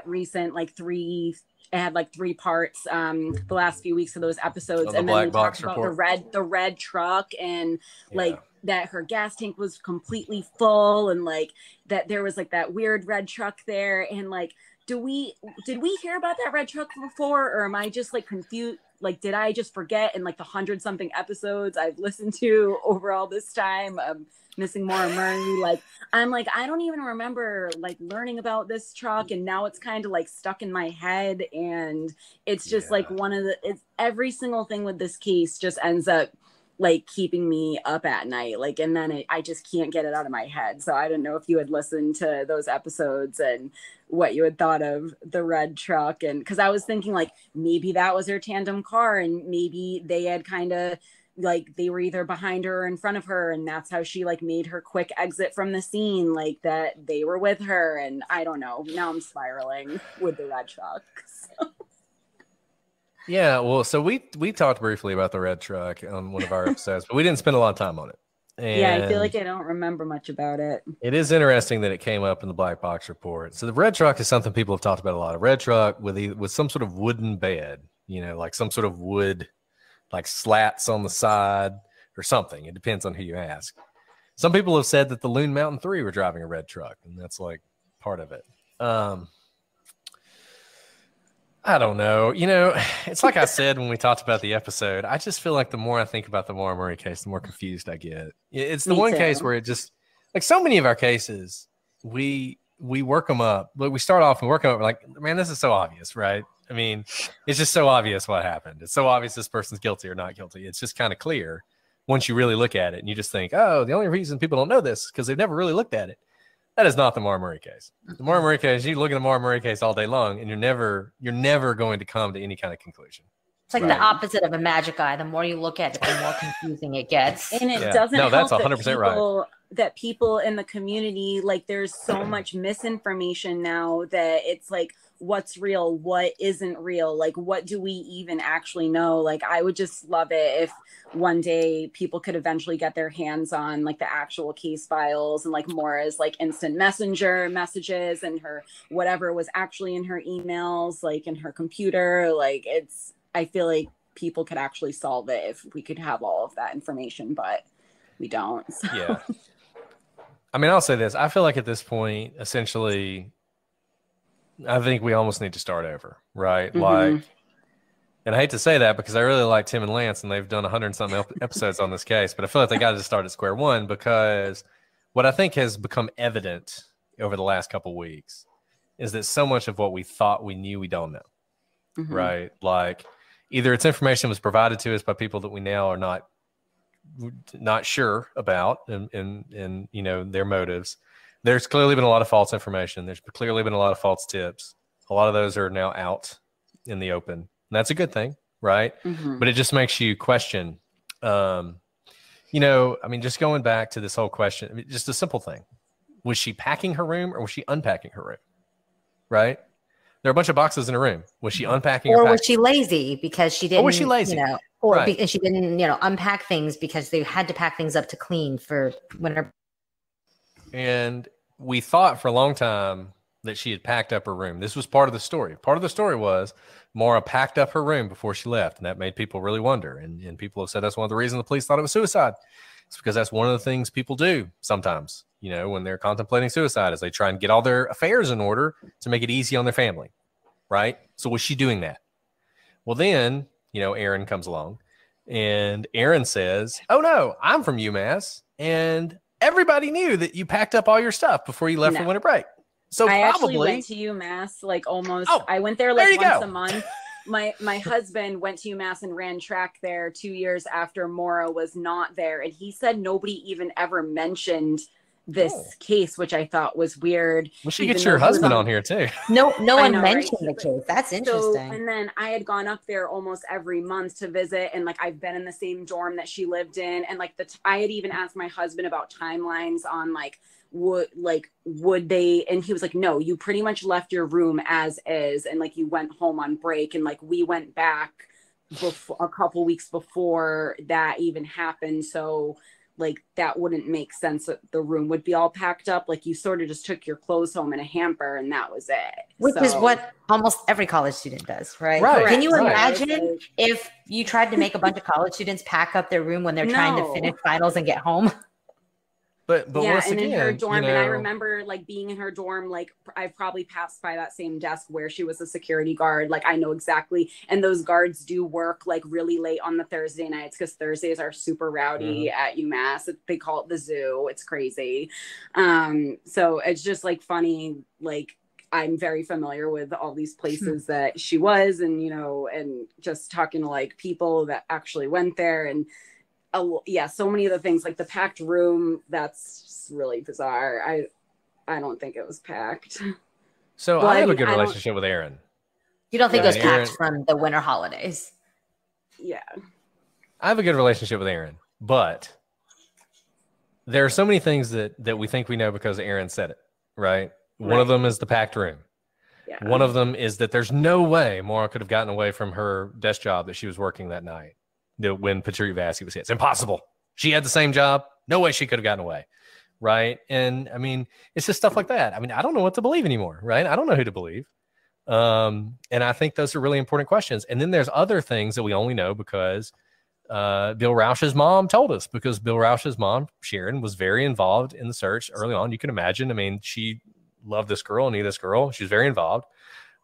recent it had like 3 parts the last few weeks of those episodes, and then they talked about the red truck and like that her gas tank was completely full, and like that there was like that weird red truck there, and like did we hear about that red truck before, or am I just like confused? Like, did I just forget in like the 100-something episodes I've listened to over all this time? Missing more Murray. Like, I'm like, I don't even remember like learning about this truck, and now it's kind of like stuck in my head, and it's just like it's every single thing with this case just ends up like keeping me up at night, like, and then I just can't get it out of my head. So I didn't know if you had listened to those episodes and what you had thought of the red truck. And because I was thinking like maybe that was her tandem car, and maybe they had kind of like they were either behind her or in front of her, and that's how she like made her quick exit from the scene, like that they were with her. And I don't know, now I'm spiraling with the red truck. So. Yeah, well, so we talked briefly about the red truck on one of our episodes, but we didn't spend a lot of time on it. And yeah, I feel like I don't remember much about it. it is interesting that it came up in the black box report. So the red truck is something people have talked about a lot. A red truck with some sort of wooden bed, like some sort of wood, like slats on the side or something. It depends on who you ask. Some people have said that the Loon Mountain 3 were driving a red truck, and that's like part of it. I don't know. It's like I said when we talked about the episode. I just feel like the more I think about the Maura Murray case, the more confused I get. It's the one case where it just, like so many of our cases, we work them up. But we start off and work them up. We're like, man, this is so obvious, right? I mean, it's just so obvious what happened. It's so obvious this person's guilty or not guilty. It's just kind of clear once you really look at it, and you just think, oh, the only reason people don't know this is because they've never really looked at it. That is not the Maura Murray case. The Maura Murray case, you look at the Maura Murray case all day long, and you're never going to come to any kind of conclusion. It's like the opposite of a magic eye. The more you look at it, the more confusing it gets. And it doesn't help that's 100% right. That people in the community, like there's so much misinformation now that it's like what's real, what isn't real, like what do we even actually know. Like I would just love it if one day people could eventually get their hands on like the actual case files and like Maura's like instant messenger messages and her whatever was actually in her emails, like in her computer. Like I feel like people could actually solve it if we could have all of that information, but we don't. So. Yeah. I mean, I'll say this. I feel like at this point, essentially, I think we almost need to start over, right? Mm-hmm. Like, and I hate to say that because I really like Tim and Lance and they've done 100-something episodes on this case, but I feel like they got to start at square one because what I think has become evident over the last couple of weeks is that so much of what we thought we knew, we don't know, Mm-hmm. right? Like either it's information was provided to us by people that we now are not sure about and you know, their motives. There's clearly been a lot of false information. There's clearly been a lot of false tips. A lot of those are now out in the open. And that's a good thing, right? Mm-hmm. But it just makes you question, you know, I mean, just going back to this whole question, I mean, just a simple thing. Was she packing her room or was she unpacking her room? Right? There are a bunch of boxes in her room. Was she unpacking or packing? was she lazy because she didn't? Or was she lazy? You know, or Right. and she didn't, you know, unpack things because they had to pack things up to clean for whenever. And we thought for a long time that she had packed up her room. This was part of the story. Part of the story was Maura packed up her room before she left, and that made people really wonder. And people have said that's one of the reasons the police thought it was suicide. It's because that's one of the things people do sometimes, you know, when they're contemplating suicide, is they try and get all their affairs in order to make it easy on their family, right? So was she doing that? Well, then, you know, Aaron comes along, and Aaron says, oh, no, I'm from UMass, and everybody knew that you packed up all your stuff before you left for winter break. So I probably actually went to UMass like almost. Oh, I went there like there you once go. a month. My husband went to UMass and ran track there 2 years after Maura was not there, and he said nobody even ever mentioned this case, which I thought was weird. We should get your husband on here too. No I one know, mentioned right? the case. That's So, interesting. and then I had gone up there almost every month to visit, and like I've been in the same dorm that she lived in, and like I had even asked my husband about timelines on like would they, and he was like, no, you pretty much left your room as is, and like you went home on break, and like we went back before a couple weeks before that even happened, so like that wouldn't make sense that the room would be all packed up. Like you sort of just took your clothes home in a hamper and that was it. Which is what almost every college student does, right? Right. Can you Right. imagine if you tried to make a bunch of college students pack up their room when they're trying to finish finals and get home? But yeah, once and again, in her dorm, you know, and I remember like being in her dorm, like I've probably passed by that same desk where she was a security guard. Like I know exactly, and those guards do work like really late on the Thursday nights because Thursdays are super rowdy at UMass. They call it the zoo. It's crazy. So it's just like funny. Like I'm very familiar with all these places that she was, and you know, and just talking to like people that actually went there and. Yeah, so many of the things like the packed room, that's just really bizarre. I don't think it was packed. So I have a good relationship with Aaron. You don't think it was Aaron, packed from the winter holidays? Yeah. I have a good relationship with Aaron, but there are so many things that we think we know because Aaron said it, right? One of them is the packed room. Yeah. One of them is that there's no way Maura could have gotten away from her desk job that she was working that night. When Patricia Vassy was hit. It's impossible. She had the same job. No way she could have gotten away. Right. And I mean, it's just stuff like that. I mean, I don't know what to believe anymore. Right. I don't know who to believe. And I think those are really important questions. And then there's other things that we only know because Bill Rausch's mom told us, because Bill Rausch's mom, Sharon, was very involved in the search early on. You can imagine. I mean, she loved this girl, knew this girl. She was very involved.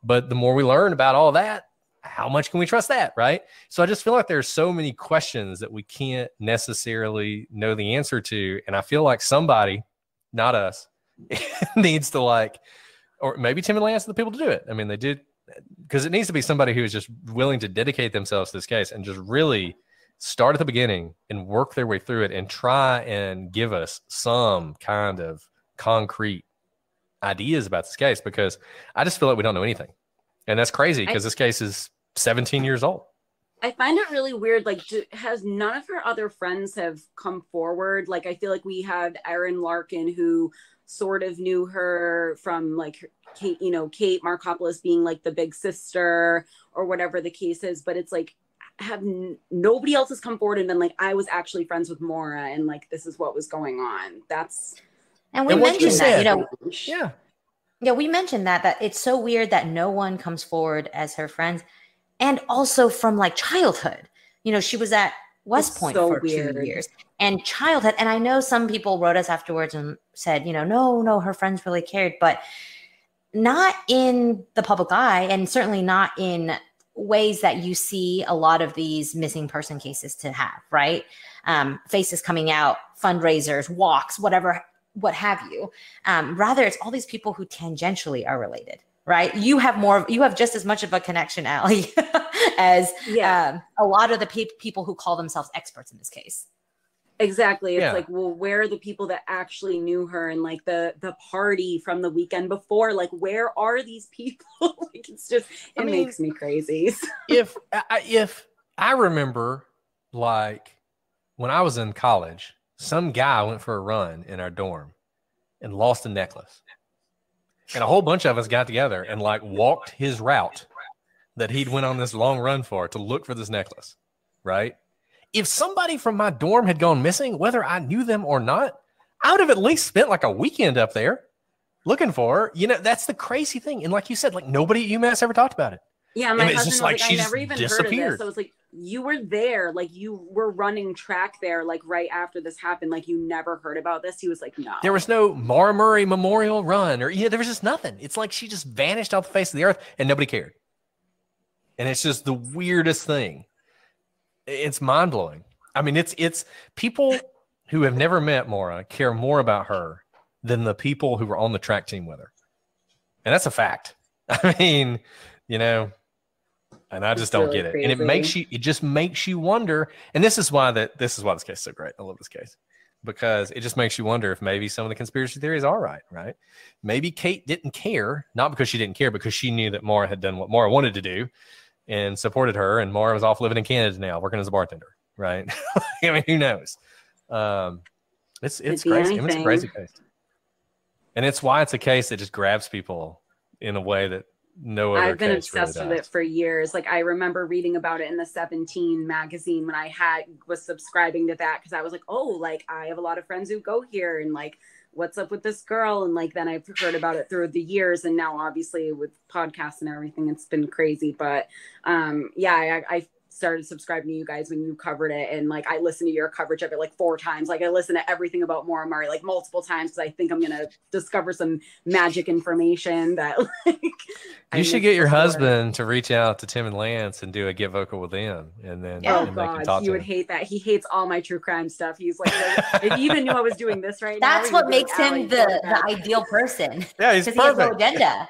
But the more we learn about all that, how much can we trust that, right? So I just feel like there's so many questions that we can't necessarily know the answer to. And I feel like somebody, not us, needs to like, or maybe Tim and Lance are the people to do it. I mean, they did, because it needs to be somebody who is just willing to dedicate themselves to this case and just really start at the beginning and work their way through it and try and give us some kind of concrete ideas about this case, because I just feel like we don't know anything. And that's crazy because this case is 17 years old. I find it really weird. Like, has none of her other friends have come forward? Like, I feel like we had Erin Larkin, who sort of knew her from like Kate, you know, Kate Markopoulos being like the big sister or whatever the case is. But it's like, nobody else has come forward and been like, I was actually friends with Maura and like this is what was going on. And we mentioned that, you know, yeah, we mentioned that it's so weird that no one comes forward as her friends, and also from like childhood. You know, she was at West Point for 2 years and childhood. And I know some people wrote us afterwards and said, you know, no, her friends really cared, but not in the public eye, and certainly not in ways that you see a lot of these missing person cases to have, right? Faces coming out, fundraisers, walks, whatever, what have you. Rather, it's all these people who tangentially are related, right? You have just as much of a connection, Allie, as a lot of the people who call themselves experts in this case. Exactly. It's like, well, where are the people that actually knew her, and like the party from the weekend before? Like, where are these people? Like, it's just, it makes me crazy. if I remember, like when I was in college, some guy went for a run in our dorm and lost a necklace. And a whole bunch of us got together and like walked his route that he'd went on this long run for to look for this necklace, right? If somebody from my dorm had gone missing, whether I knew them or not, I would have at least spent like a weekend up there looking for her. You know, that's the crazy thing. And like you said, like nobody at UMass ever talked about it. Yeah, my husband was like, she I never even heard of this. So I was like, you were there, like you were running track there, like right after this happened, like you never heard about this. He was like, no. There was no Maura Murray Memorial Run, or there was just nothing. It's like she just vanished off the face of the earth and nobody cared. And it's just the weirdest thing. It's mind blowing. I mean, it's people who have never met Maura care more about her than the people who were on the track team with her. And that's a fact. I mean, you know, and I just don't get it. Crazy. And it just makes you wonder. And this is why this case is so great. I love this case because it just makes you wonder if maybe some of the conspiracy theories are right? Maybe Kate didn't care, not because she didn't care, because she knew that Maura had done what Maura wanted to do and supported her. And Maura was off living in Canada now, working as a bartender, right? I mean, who knows? It's crazy. I mean, it's a crazy case. And it's why it's a case that just grabs people in a way that no other I've been case obsessed really with does. it for years. Like I remember reading about it in the 17 magazine when I was subscribing to that, because I was like, oh, like I have a lot of friends who go here, and like what's up with this girl? And like then I've heard about it through the years, and now obviously with podcasts and everything, it's been crazy. But I started subscribing to you guys when you covered it, and like I listened to your coverage of it like 4 times. Like I listened to everything about Maura Murray like multiple times because I think I'm gonna discover some magic information that like you should get your husband to reach out to Tim and Lance and do a Get Vocal with them, and then and they can talk he to would him. hate that. He hates all my true crime stuff. He's like if he even knew I was doing this right now. That's what makes him the ideal person. Yeah, he's because he has no perfect. agenda.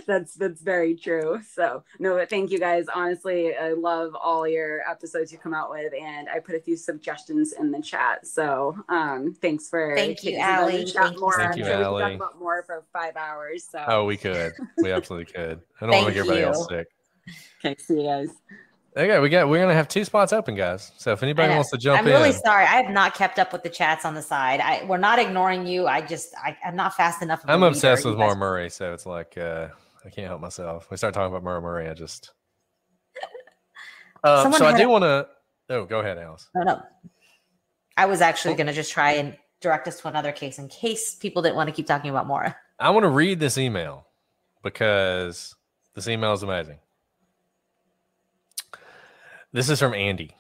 That's very true. So no, but thank you guys. Honestly, I love all your episodes you come out with, and I put a few suggestions in the chat. So thanks for thank you, Allie. Thank you, Allie. We could talk about more for 5 hours. So Oh, we could. We absolutely could. I don't want to make everybody else sick. Okay, see you guys. Okay, we're gonna have 2 spots open, guys. So if anybody wants to jump in, I'm really sorry. I have not kept up with the chats on the side. We're not ignoring you. I'm not fast enough. I'm obsessed with Maura Murray, so it's like I can't help myself. We start talking about Maura Murray, I just. So I do want to. Oh, go ahead, Alice. No. I was actually going to just try and direct us to another case in case people didn't want to keep talking about Maura. I want to read this email because this email is amazing. This is from Andy,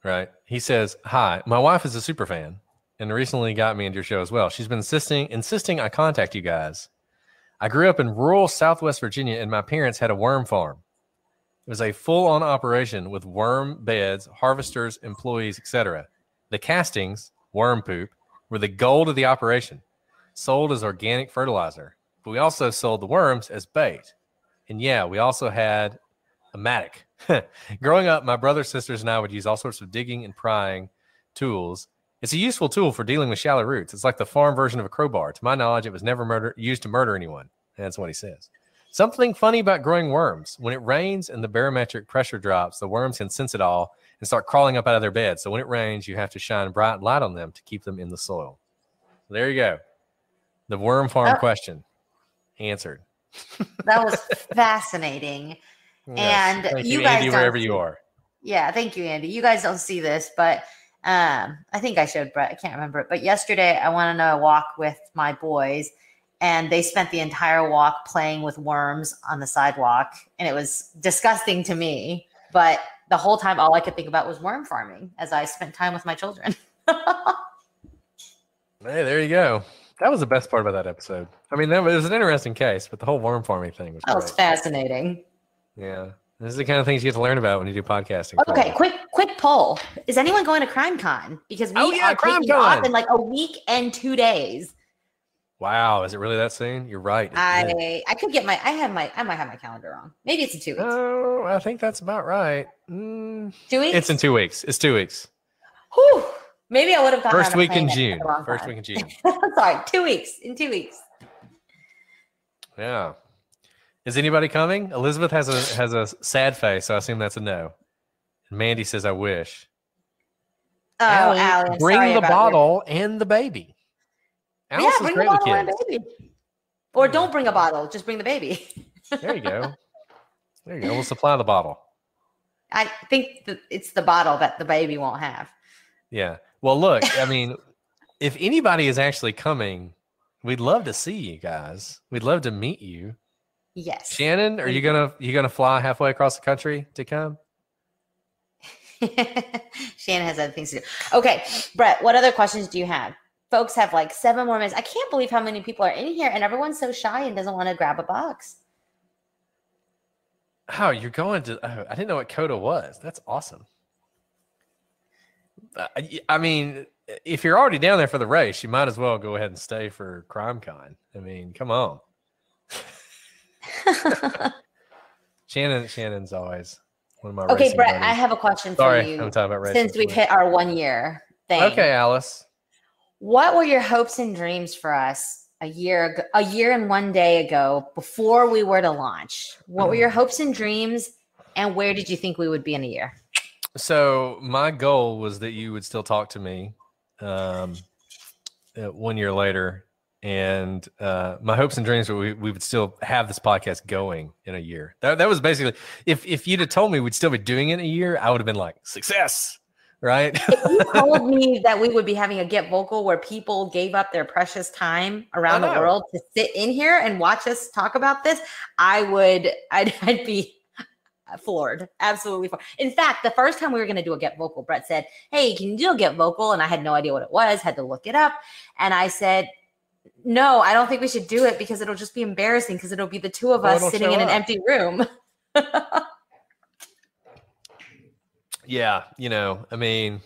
right? He says, "Hi, my wife is a super fan and recently got me into your show as well. She's been insisting I contact you guys. I grew up in rural Southwest Virginia, and my parents had a worm farm. It was a full-on operation with worm beds, harvesters, employees, etc. The castings, worm poop, were the gold of the operation, sold as organic fertilizer. But we also sold the worms as bait. And yeah, we also had a mattock. Growing up, my brothers, sisters, and I would use all sorts of digging and prying tools. It's a useful tool for dealing with shallow roots. It's like the farm version of a crowbar. To my knowledge, it was never used to murder anyone." That's what he says. "Something funny about growing worms. When it rains and the barometric pressure drops, the worms can sense it all and start crawling up out of their beds. So when it rains, you have to shine bright light on them to keep them in the soil." There you go. The worm farm Oh. question answered. That was fascinating. Yes. And Thank you you, guys Andy, don't wherever see- you are. Yeah, thank you, Andy. You guys don't see this, but I think I showed Brett. I can't remember it. But yesterday, I went on a walk with my boys, and they spent the entire walk playing with worms on the sidewalk, and it was disgusting to me. But the whole time, all I could think about was worm farming as I spent time with my children. Hey, there you go. That was the best part about that episode. I mean, it was an interesting case, but the whole worm farming thing was That was great. fascinating. Yeah. This is the kind of things you get to learn about when you do podcasting. Okay, quick poll. Is anyone going to CrimeCon? Because we are taking off in like a week and 2 days. Wow, is it really that soon? You're right. I could get I might have my calendar wrong. Maybe it's in 2 weeks. Oh, I think that's about right. 2 weeks? It's in 2 weeks. It's 2 weeks. Whew. Maybe I would have gotten First on a week in plane at June. the wrong First time. week in June. Sorry, 2 weeks. In 2 weeks. Yeah. Is anybody coming? Elizabeth has a sad face, so I assume that's a no. And Mandy says, "I wish." Oh, Allie, Allie, I'm bring sorry the about bottle and the baby. Yeah, Alice is bring great the with bottle and kids. baby. Or don't bring a bottle. Just bring the baby. There you go. There you go. We'll supply the bottle. I think that it's the bottle that the baby won't have. Yeah. Well, look, I mean, if anybody is actually coming, we'd love to see you guys. We'd love to meet you. Yes. Shannon, are you gonna fly halfway across the country to come? Shannon has other things to do. Okay, Brett, what other questions do you have? Folks have like 7 more minutes. I can't believe how many people are in here, and everyone's so shy and doesn't want to grab a box. Oh, you're going to? Oh, I didn't know what CODA was. That's awesome. I mean, if you're already down there for the race, you might as well go ahead and stay for CrimeCon. I mean, come on. Shannon's always one of my Okay, racing Brett, buddies. I have a question for Sorry, you. I'm talking about racing. Since we've hit our 1 year thing. Okay, Alice. What were your hopes and dreams for us a year and 1 day ago before we were to launch? What were your hopes and dreams, and where did you think we would be in a year? So my goal was that you would still talk to me 1 year later. And my hopes and dreams were we would still have this podcast going in a year. That was basically, if you'd have told me we'd still be doing it in a year, I would have been like, success, right? If you told me that we would be having a Get Vokl where people gave up their precious time around the world to sit in here and watch us talk about this, I'd be floored, absolutely floored. In fact, the first time we were going to do a Get Vokl, Brett said, "Hey, can you do a Get Vokl?" And I had no idea what it was, had to look it up. And I said, "No, I don't think we should do it because it'll just be embarrassing because it'll be the two of us sitting in an empty room." Yeah, I mean,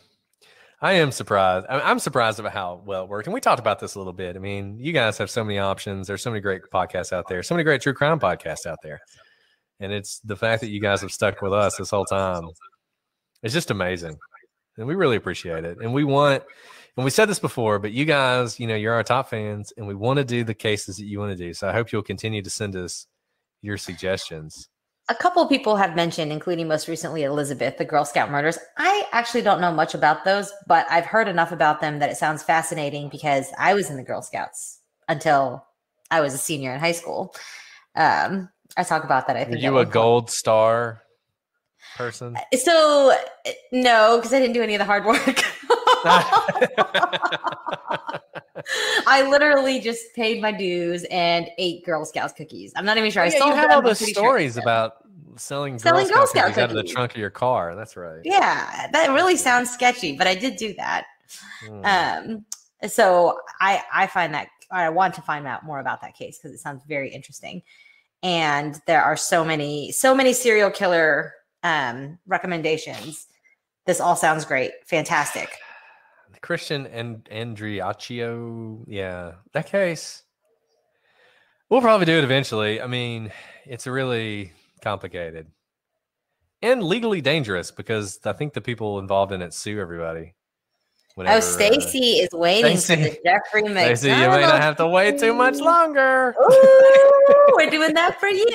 I am surprised. I'm surprised about how well it worked. And we talked about this a little bit. I mean, you guys have so many options. There's so many great podcasts out there, so many great true crime podcasts out there. And it's the fact that you guys have stuck with us this whole time. It's just amazing. And we really appreciate it. And we said this before, but you guys, you're our top fans, and we want to do the cases that you want to do. So I hope you'll continue to send us your suggestions. A couple of people have mentioned, including most recently Elizabeth, the Girl Scout murders. I actually don't know much about those, but I've heard enough about them that it sounds fascinating because I was in the Girl Scouts until I was a senior in high school. I talk about that, I think. Were you a gold star person? So, no, because I didn't do any of the hard work. I literally just paid my dues and ate Girl Scouts cookies. I'm not even sure. I still you have all those stories about selling Girl Scout cookies out of the trunk of your car. That's right. Yeah, that really sounds sketchy, but I did do that. So I find that I want to find out more about that case because it sounds very interesting. And there are so many serial killer recommendations. This all sounds great. Fantastic. Christian and Andriaccio. Yeah, that case. We'll probably do it eventually. I mean, it's really complicated and legally dangerous because I think the people involved in it sue everybody. Whenever, Stacy is waiting for the Jeffrey McDonald. Stacy, you may not have to wait too much longer. Ooh, we're doing that for you.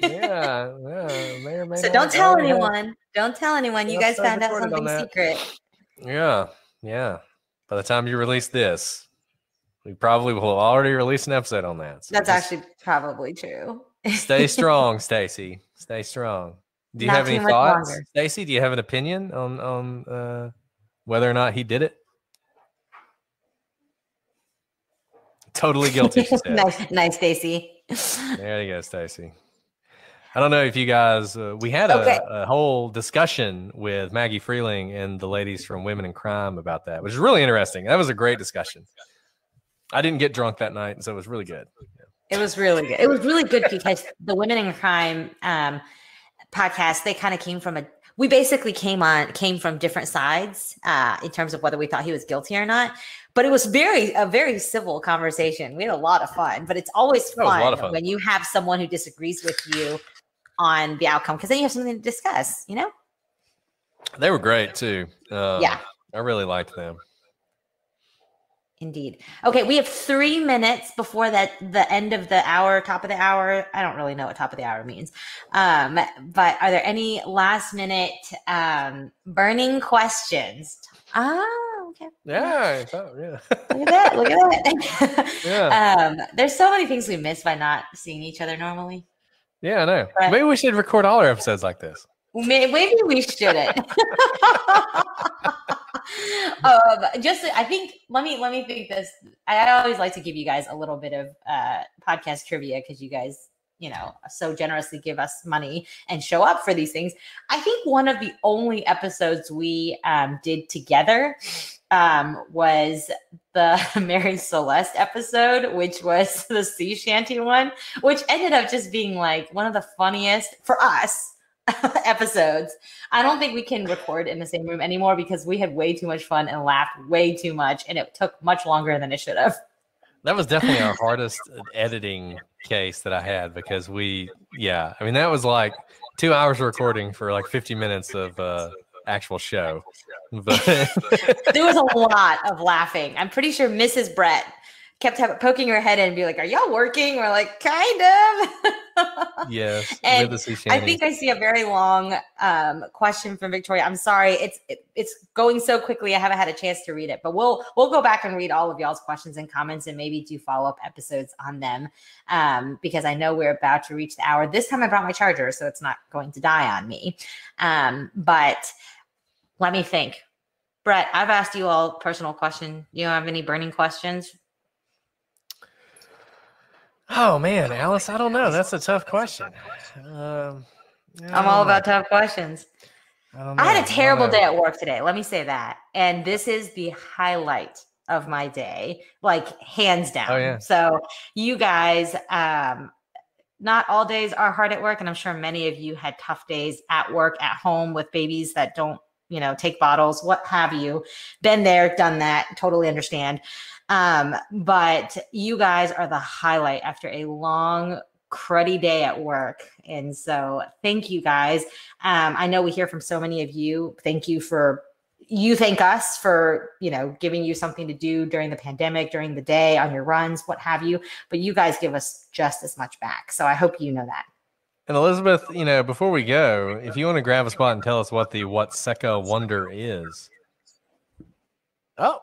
Yeah, may or may so not. don't tell anyone. Don't tell anyone. You guys found out something secret. Yeah. By the time you release this, We probably will already release an episode on that. So That's actually probably true. stay strong, Stacy. Stay strong. Do you Not have too any much thoughts, longer. Stacy? Do you have an opinion on whether or not he did it? Totally guilty, she said. Nice, Stacy. There you go, Stacy. I don't know if you guys, we had a whole discussion with Maggie Freeling and the ladies from Women in Crime about that, which is really interesting. That was a great discussion. I didn't get drunk that night, so it was really good. It was really good. It was really good because the Women in Crime podcast, they kind of came from we basically came from different sides in terms of whether we thought he was guilty or not. But it was a very civil conversation. We had a lot of fun, but it's always fun when you have someone who disagrees with you on the outcome, because then you have something to discuss, you know? They were great too. Yeah. I really liked them. Indeed. Okay, we have 3 minutes before the end of the hour, top of the hour. I don't really know what top of the hour means. But are there any last minute burning questions? Okay. Yeah. Look at that. Yeah. There's so many things we miss by not seeing each other normally. Yeah, I know. But maybe we should record all our episodes like this. Maybe we shouldn't. I think let me think this. I always like to give you guys a little bit of podcast trivia because you guys, so generously give us money and show up for these things. I think one of the only episodes we did together was the Mary Celeste episode, which was the sea shanty one, which ended up just being like one of the funniest for us episodes. I don't think we can record in the same room anymore because we had way too much fun and laughed way too much, and it took much longer than it should have. That was definitely our hardest editing case that I had because that was like 2 hours of recording for like 50 minutes of actual show. But there was a lot of laughing. I'm pretty sure Mrs. Brett kept poking her head in and be like, "Are y'all working?" We're like, "Kind of." Yes. And I think I see a very long question from Victoria. I'm sorry, it's going so quickly. I haven't had a chance to read it, but we'll go back and read all of y'all's questions and comments and maybe do follow-up episodes on them because I know we're about to reach the hour. This time I brought my charger, so it's not going to die on me. But let me think. Brett, I've asked you all a personal question. Do you have any burning questions? Oh man, Alice, I don't know. That's a tough question. I'm all about tough questions. I had a terrible day at work today. Let me say that. And this is the highlight of my day, like hands down. Oh, yeah. So you guys, not all days are hard at work. And I'm sure many of you had tough days at work, at home with babies that don't, take bottles, what have you. Been there, done that, totally understand. But you guys are the highlight after a long, cruddy day at work. And so thank you guys. I know we hear from so many of you. Thank us for, giving you something to do during the pandemic, during the day, on your runs, what have you. But you guys give us just as much back. So I hope you know that. And Elizabeth, before we go, if you want to grab a spot and tell us what the Secca Wonder is. Oh,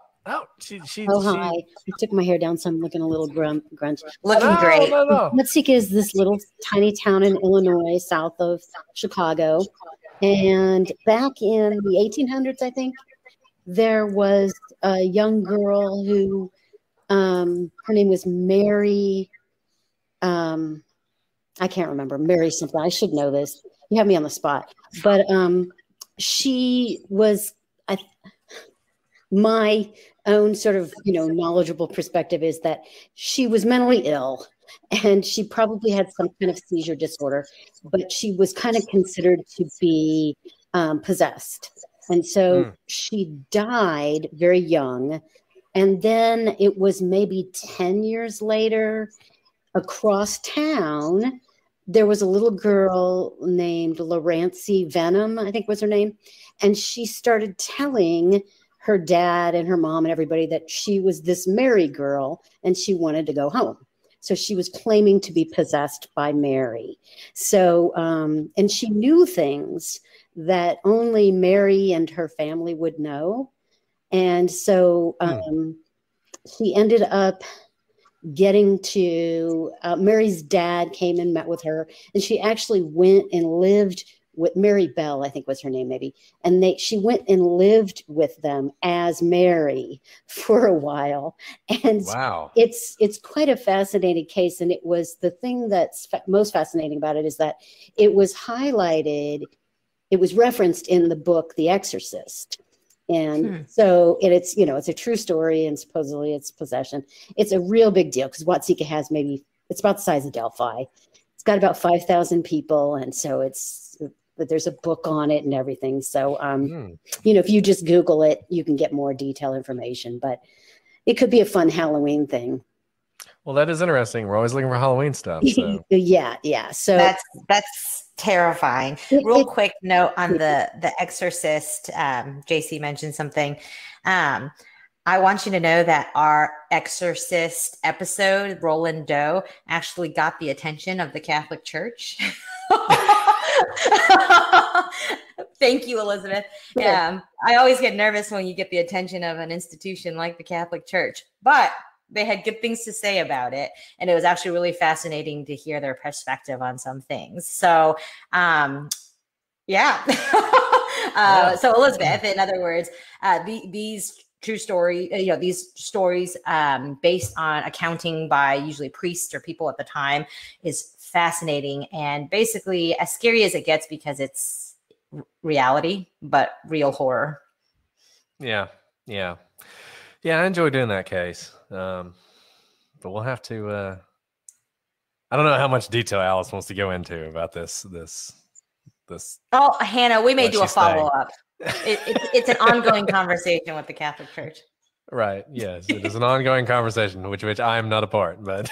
she hi. I took my hair down, so I'm looking a little grunge. Looking great. No. Mexico is this little tiny town in Illinois, south of Chicago. And back in the 1800s, I think, there was a young girl who, her name was Mary. I can't remember. Mary something. I should know this. You have me on the spot. But she was, my own sort of, knowledgeable perspective is that she was mentally ill and she probably had some kind of seizure disorder, but she was kind of considered to be possessed. And so she died very young. And then it was maybe 10 years later, across town, there was a little girl named Laurency Venom, I think was her name. And she started telling her dad and her mom and everybody that she was this Mary girl and she wanted to go home. So she was claiming to be possessed by Mary. So, and she knew things that only Mary and her family would know. And so she ended up getting to Mary's dad came and met with her, and she actually went and lived with Mary Bell, I think was her name, maybe. And she went and lived with them as Mary for a while. And Wow. it's quite a fascinating case. And it was the thing that's most fascinating about it is that it was highlighted, it was referenced in the book, The Exorcist. And so it's, it's a true story, and supposedly it's possession. It's a real big deal because Watsika has it's about the size of Delphi. It's got about 5,000 people. And so but there's a book on it and everything. So, if you just Google it, you can get more detailed information, but it could be a fun Halloween thing. Well, that is interesting. We're always looking for Halloween stuff. So. Yeah. So that's terrifying. Real quick note on the Exorcist. JC mentioned something. I want you to know that our Exorcist episode, Roland Doe, actually got the attention of the Catholic Church. Thank you, Elizabeth. I always get nervous when you get the attention of an institution like the Catholic Church, but they had good things to say about it. And it was actually really fascinating to hear their perspective on some things. So, so Elizabeth, in other words, these true story, these stories based on accounting by usually priests or people at the time is fascinating and basically as scary as it gets because it's reality, but real horror. Yeah. I enjoy doing that case. But we'll have to, I don't know how much detail Alice wants to go into about this. Oh, Hannah, we may do a follow-up. It's an ongoing conversation with the Catholic Church. Right. Yes. It is an ongoing conversation, which I am not a part, but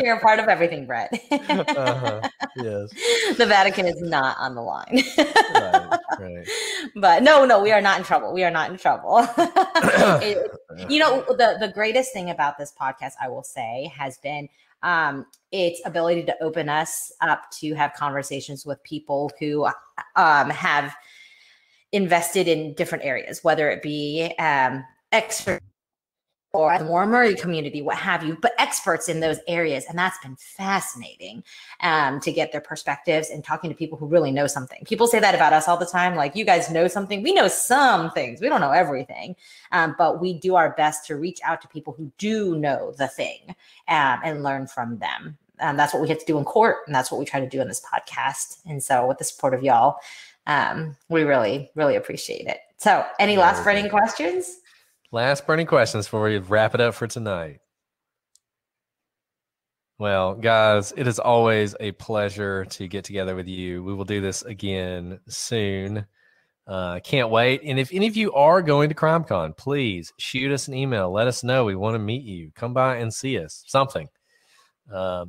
you're a part of everything, Brett. Yes. The Vatican is not on the line. Right. But no, we are not in trouble. We are not in trouble. The greatest thing about this podcast, I will say, has been its ability to open us up to have conversations with people who have invested in different areas, whether it be experts or the more Murray community, what have you, but experts in those areas. And that's been fascinating to get their perspectives and talking to people who really know something. People say that about us all the time. Like, you guys know something. We know some things. We don't know everything, but we do our best to reach out to people who do know the thing and learn from them. That's what we have to do in court. And that's what we try to do in this podcast. And so with the support of y'all, we really, really appreciate it. So any last burning questions? Last burning questions before we wrap it up for tonight. Well, guys, it is always a pleasure to get together with you. We will do this again soon. Can't wait. And if any of you are going to CrimeCon, please shoot us an email. Let us know. We want to meet you. Come by and see us. Something. We love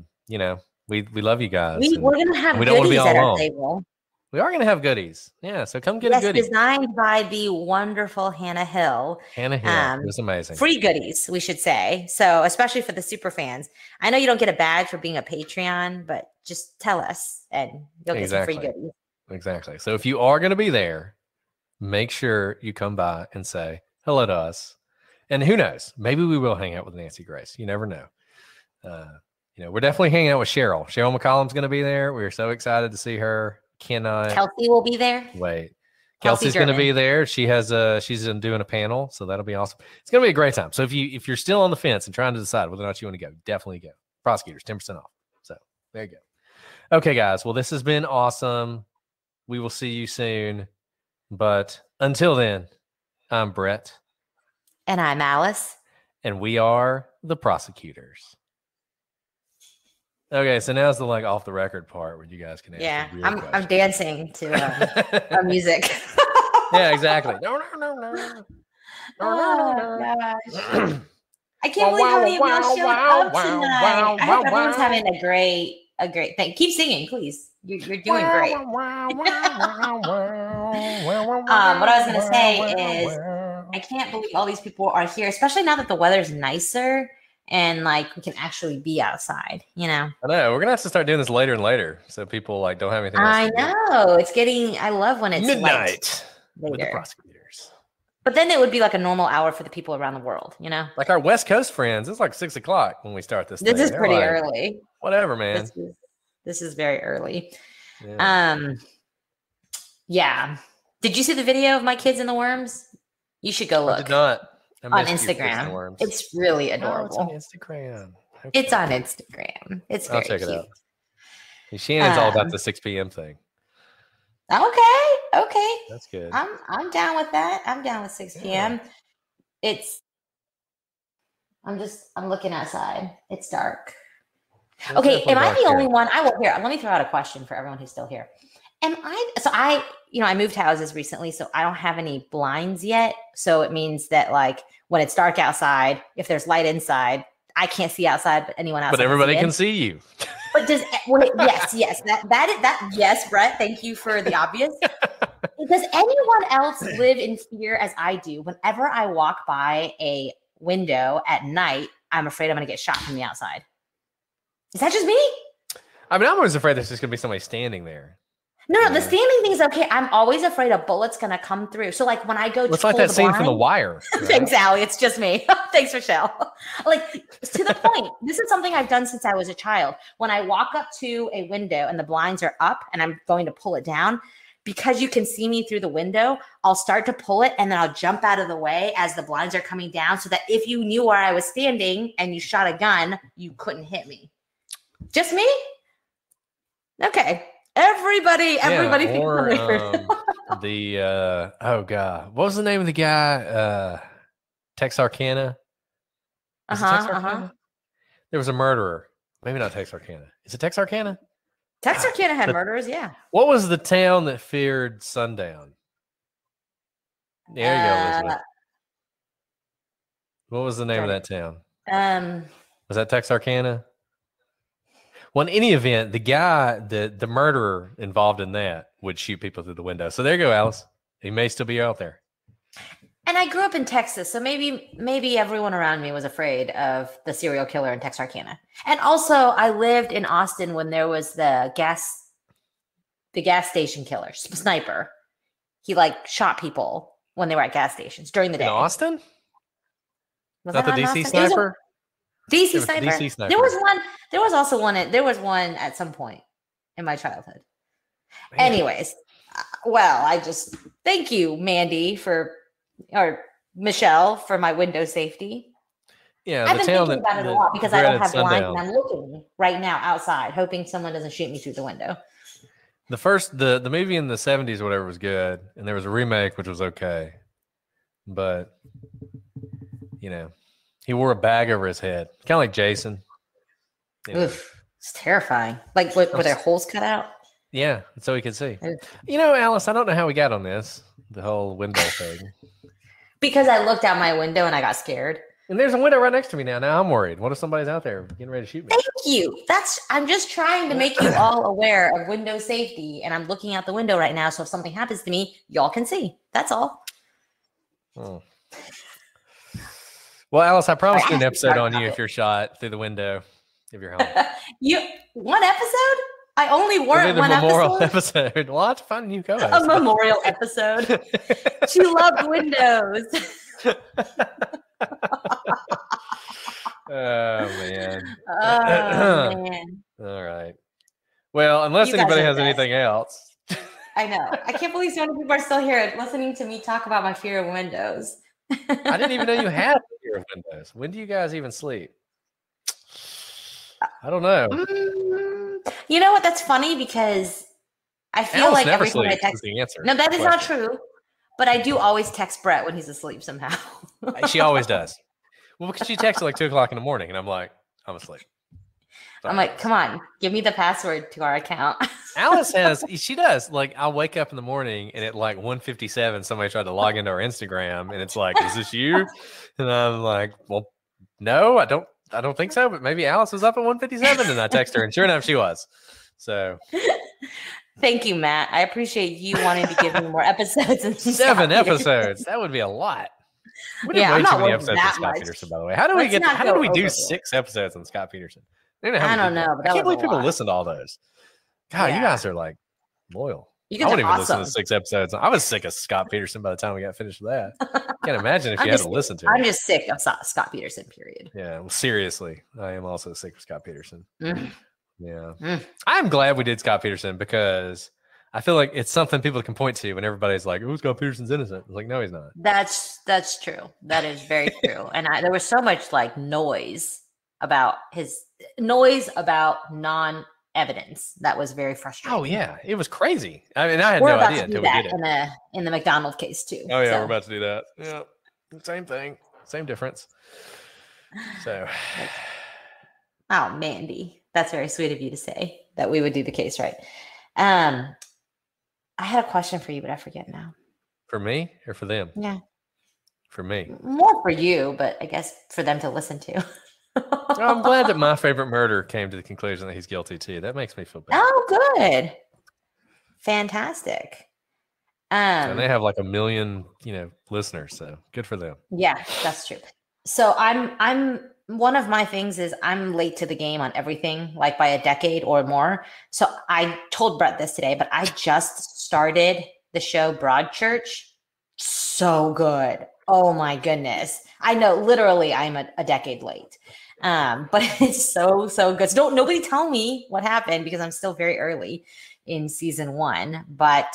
you guys. We're going to have goodies at our table. We are going to have goodies. Yeah, so come get a goodie. Designed by the wonderful Hannah Hill. Hannah Hill. It was amazing. Free goodies, we should say. So especially for the super fans. I know you don't get a badge for being a Patreon, but just tell us and you'll get some free goodies. Exactly. So if you are going to be there, make sure you come by and say hello to us. And who knows? Maybe we will hang out with Nancy Grace. You never know. We're definitely hanging out with Cheryl. Cheryl McCollum's going to be there. We're so excited to see her. Kelsey will be there. Wait, Kelsey's going to be there. She's doing a panel, so that'll be awesome. It's going to be a great time. So if you're still on the fence and trying to decide whether or not you want to go, definitely go. Prosecutors, 10% off. So there you go. Okay, guys. Well, this has been awesome. We will see you soon. But until then, I'm Brett. And I'm Alice. And we are the prosecutors. Okay, so now's the off the record part where you guys can answer. Yeah, I'm dancing to our music. Yeah, exactly. Oh gosh. I can't believe how many of y'all showed up tonight. I hope everyone's having a great thing. Keep singing, please. You're doing great. What I was gonna say is I can't believe all these people are here, especially now that the weather's nicer. And we can actually be outside, I know. We're gonna have to start doing this later and later, so people don't have anything else I know. It's getting. I love when it's midnight with the prosecutors. But then it would be like a normal hour for the people around the world, you know? Like our West Coast friends, it's like 6 o'clock when we start this. This thing. is They're pretty like, early. Whatever, man. This is very early. Yeah. Yeah. Did you see the video of my kids in the worms? You should go look. I did not. On Instagram. It's really adorable. Oh, it's on Instagram. Okay. It's on Instagram. It's very I'll check cute. it out. Shannon's all about the 6 p.m. thing. Okay. That's good. I'm down with that. I'm down with 6 p.m. I'm looking outside. It's dark. Okay, am I the only one? Here, let me throw out a question for everyone who's still here. I moved houses recently, so I don't have any blinds yet. So it means that like when it's dark outside, if there's light inside, I can't see outside, but anyone outside. But everybody can see you. But yes, yes, Brett, thank you for the obvious. Does anyone else live in fear as I do? Whenever I walk by a window at night, I'm afraid I'm going to get shot from the outside. Is that just me? I mean, I'm always afraid there's just going to be somebody standing there. No, the standing thing's okay. I'm always afraid a bullet's going to come through. So like when I go it's like that scene from The Wire. Right? Thanks, Allie. It's just me. Thanks, Rochelle. Like to the point, this is something I've done since I was a child. When I walk up to a window and the blinds are up and I'm going to pull it down, because you can see me through the window, I'll start to pull it and then I'll jump out of the way as the blinds are coming down so that if you knew where I was standing and you shot a gun, you couldn't hit me. Just me? Okay. Everybody or, oh God. What was the name of the guy? Texarkana? There was a murderer. Maybe not Texarkana. Is it Texarkana? Texarkana had murderers, yeah. What was the town that feared sundown? There you go, Elizabeth. What was the name of that town? Was that Texarkana? Well, in any event, the guy, the murderer involved in that would shoot people through the window. So there you go, Alice. He may still be out there. And I grew up in Texas, so maybe everyone around me was afraid of the serial killer in Texarkana. And also, I lived in Austin when there was the gas station killer, sniper. He like shot people when they were at gas stations during the day. In Austin? Was not the DC sniper? DC sniper. There was one at some point in my childhood. Man. Anyways, I just thank you, Mandy, or Michelle, for my window safety. Yeah, I've been thinking about it a lot because I don't have blinds and I'm looking right now outside, hoping someone doesn't shoot me through the window. The movie in the 70s or whatever was good, and there was a remake which was okay, but he wore a bag over his head, kind of like Jason. Oof, it's terrifying. Like, were there holes cut out? Yeah, so he could see. Alice, I don't know how we got on this, the whole window thing. Because I looked out my window and I got scared. And there's a window right next to me now. Now I'm worried. What if somebody's out there getting ready to shoot me? Thank you. I'm just trying to make you all aware of window safety. And I'm looking out the window right now. So if something happens to me, y'all can see. That's all. Oh. Well, Alice, I promised you an episode on you if you're shot through the window of your home. One episode? I only worked one memorial episode. Well, I'll have to find a new co-host. A memorial episode. She loved windows. Oh, man. All right. Well, unless anybody has anything else. I know. I can't believe so many people are still here listening to me talk about my fear of windows. I didn't even know you had a fear of windows. When do you guys even sleep? I don't know. You know what? That's funny because I feel like every time I text. No, that is not true. But I do always text Brett when he's asleep somehow. She always does. Well, because she texts at like 2:00 in the morning, and I'm like, I'm asleep. Sorry. I'm like, come on, give me the password to our account. Alice she does. Like, I'll wake up in the morning, and at like 1:57, somebody tried to log into our Instagram, and it's like, is this you? And I'm like, well, no, I don't think so, but maybe Alice was up at 1:57, and I text her, and sure enough, she was. So, thank you, Matt. I appreciate you wanting to give me more episodes. 7 episodes. That would be a lot. We did way too many episodes on Scott Peterson, by the way. How did we do 6 episodes on Scott Peterson? I don't know. I can't believe people listen to all those. God, you guys are like loyal. You I guys wouldn't are even listen to awesome. 6 episodes. I was sick of Scott Peterson by the time we got finished with that. Can't imagine if you had to listen to I'm it. just sick of Scott Peterson, period. Yeah, well, seriously, I am also sick of Scott Peterson. Mm. Yeah, Mm. I'm glad we did Scott Peterson because I feel like it's something people can point to when everybody's like, "Oh, Scott Peterson's innocent." It's like, no, he's not. That's true. That is very true. And there was so much like noise about non-evidence that was very frustrating. Oh yeah, it was crazy. I mean, I had We're no about idea to do until we that did it. in the McDonald case too. Oh yeah, so. we're about to do that. Yeah, same thing, same difference. So, oh, Mandy, that's very sweet of you to say that we would do the case right. I had a question for you, but I forget now. for me or for them? Yeah, For me. more for you, but I guess for them to listen to. I'm glad that my favorite murder came to the conclusion that he's guilty too. That makes me feel better. Oh, good, fantastic. And they have like 1 million, listeners. So good for them. Yeah, that's true. So I'm one of my things is I'm late to the game on everything, like by a decade or more. So I told Brett this today, but I just started the show Broadchurch. So good. Oh my goodness. I know literally I'm a decade late. But it's so good. So nobody tell me what happened because I'm still very early in season 1, but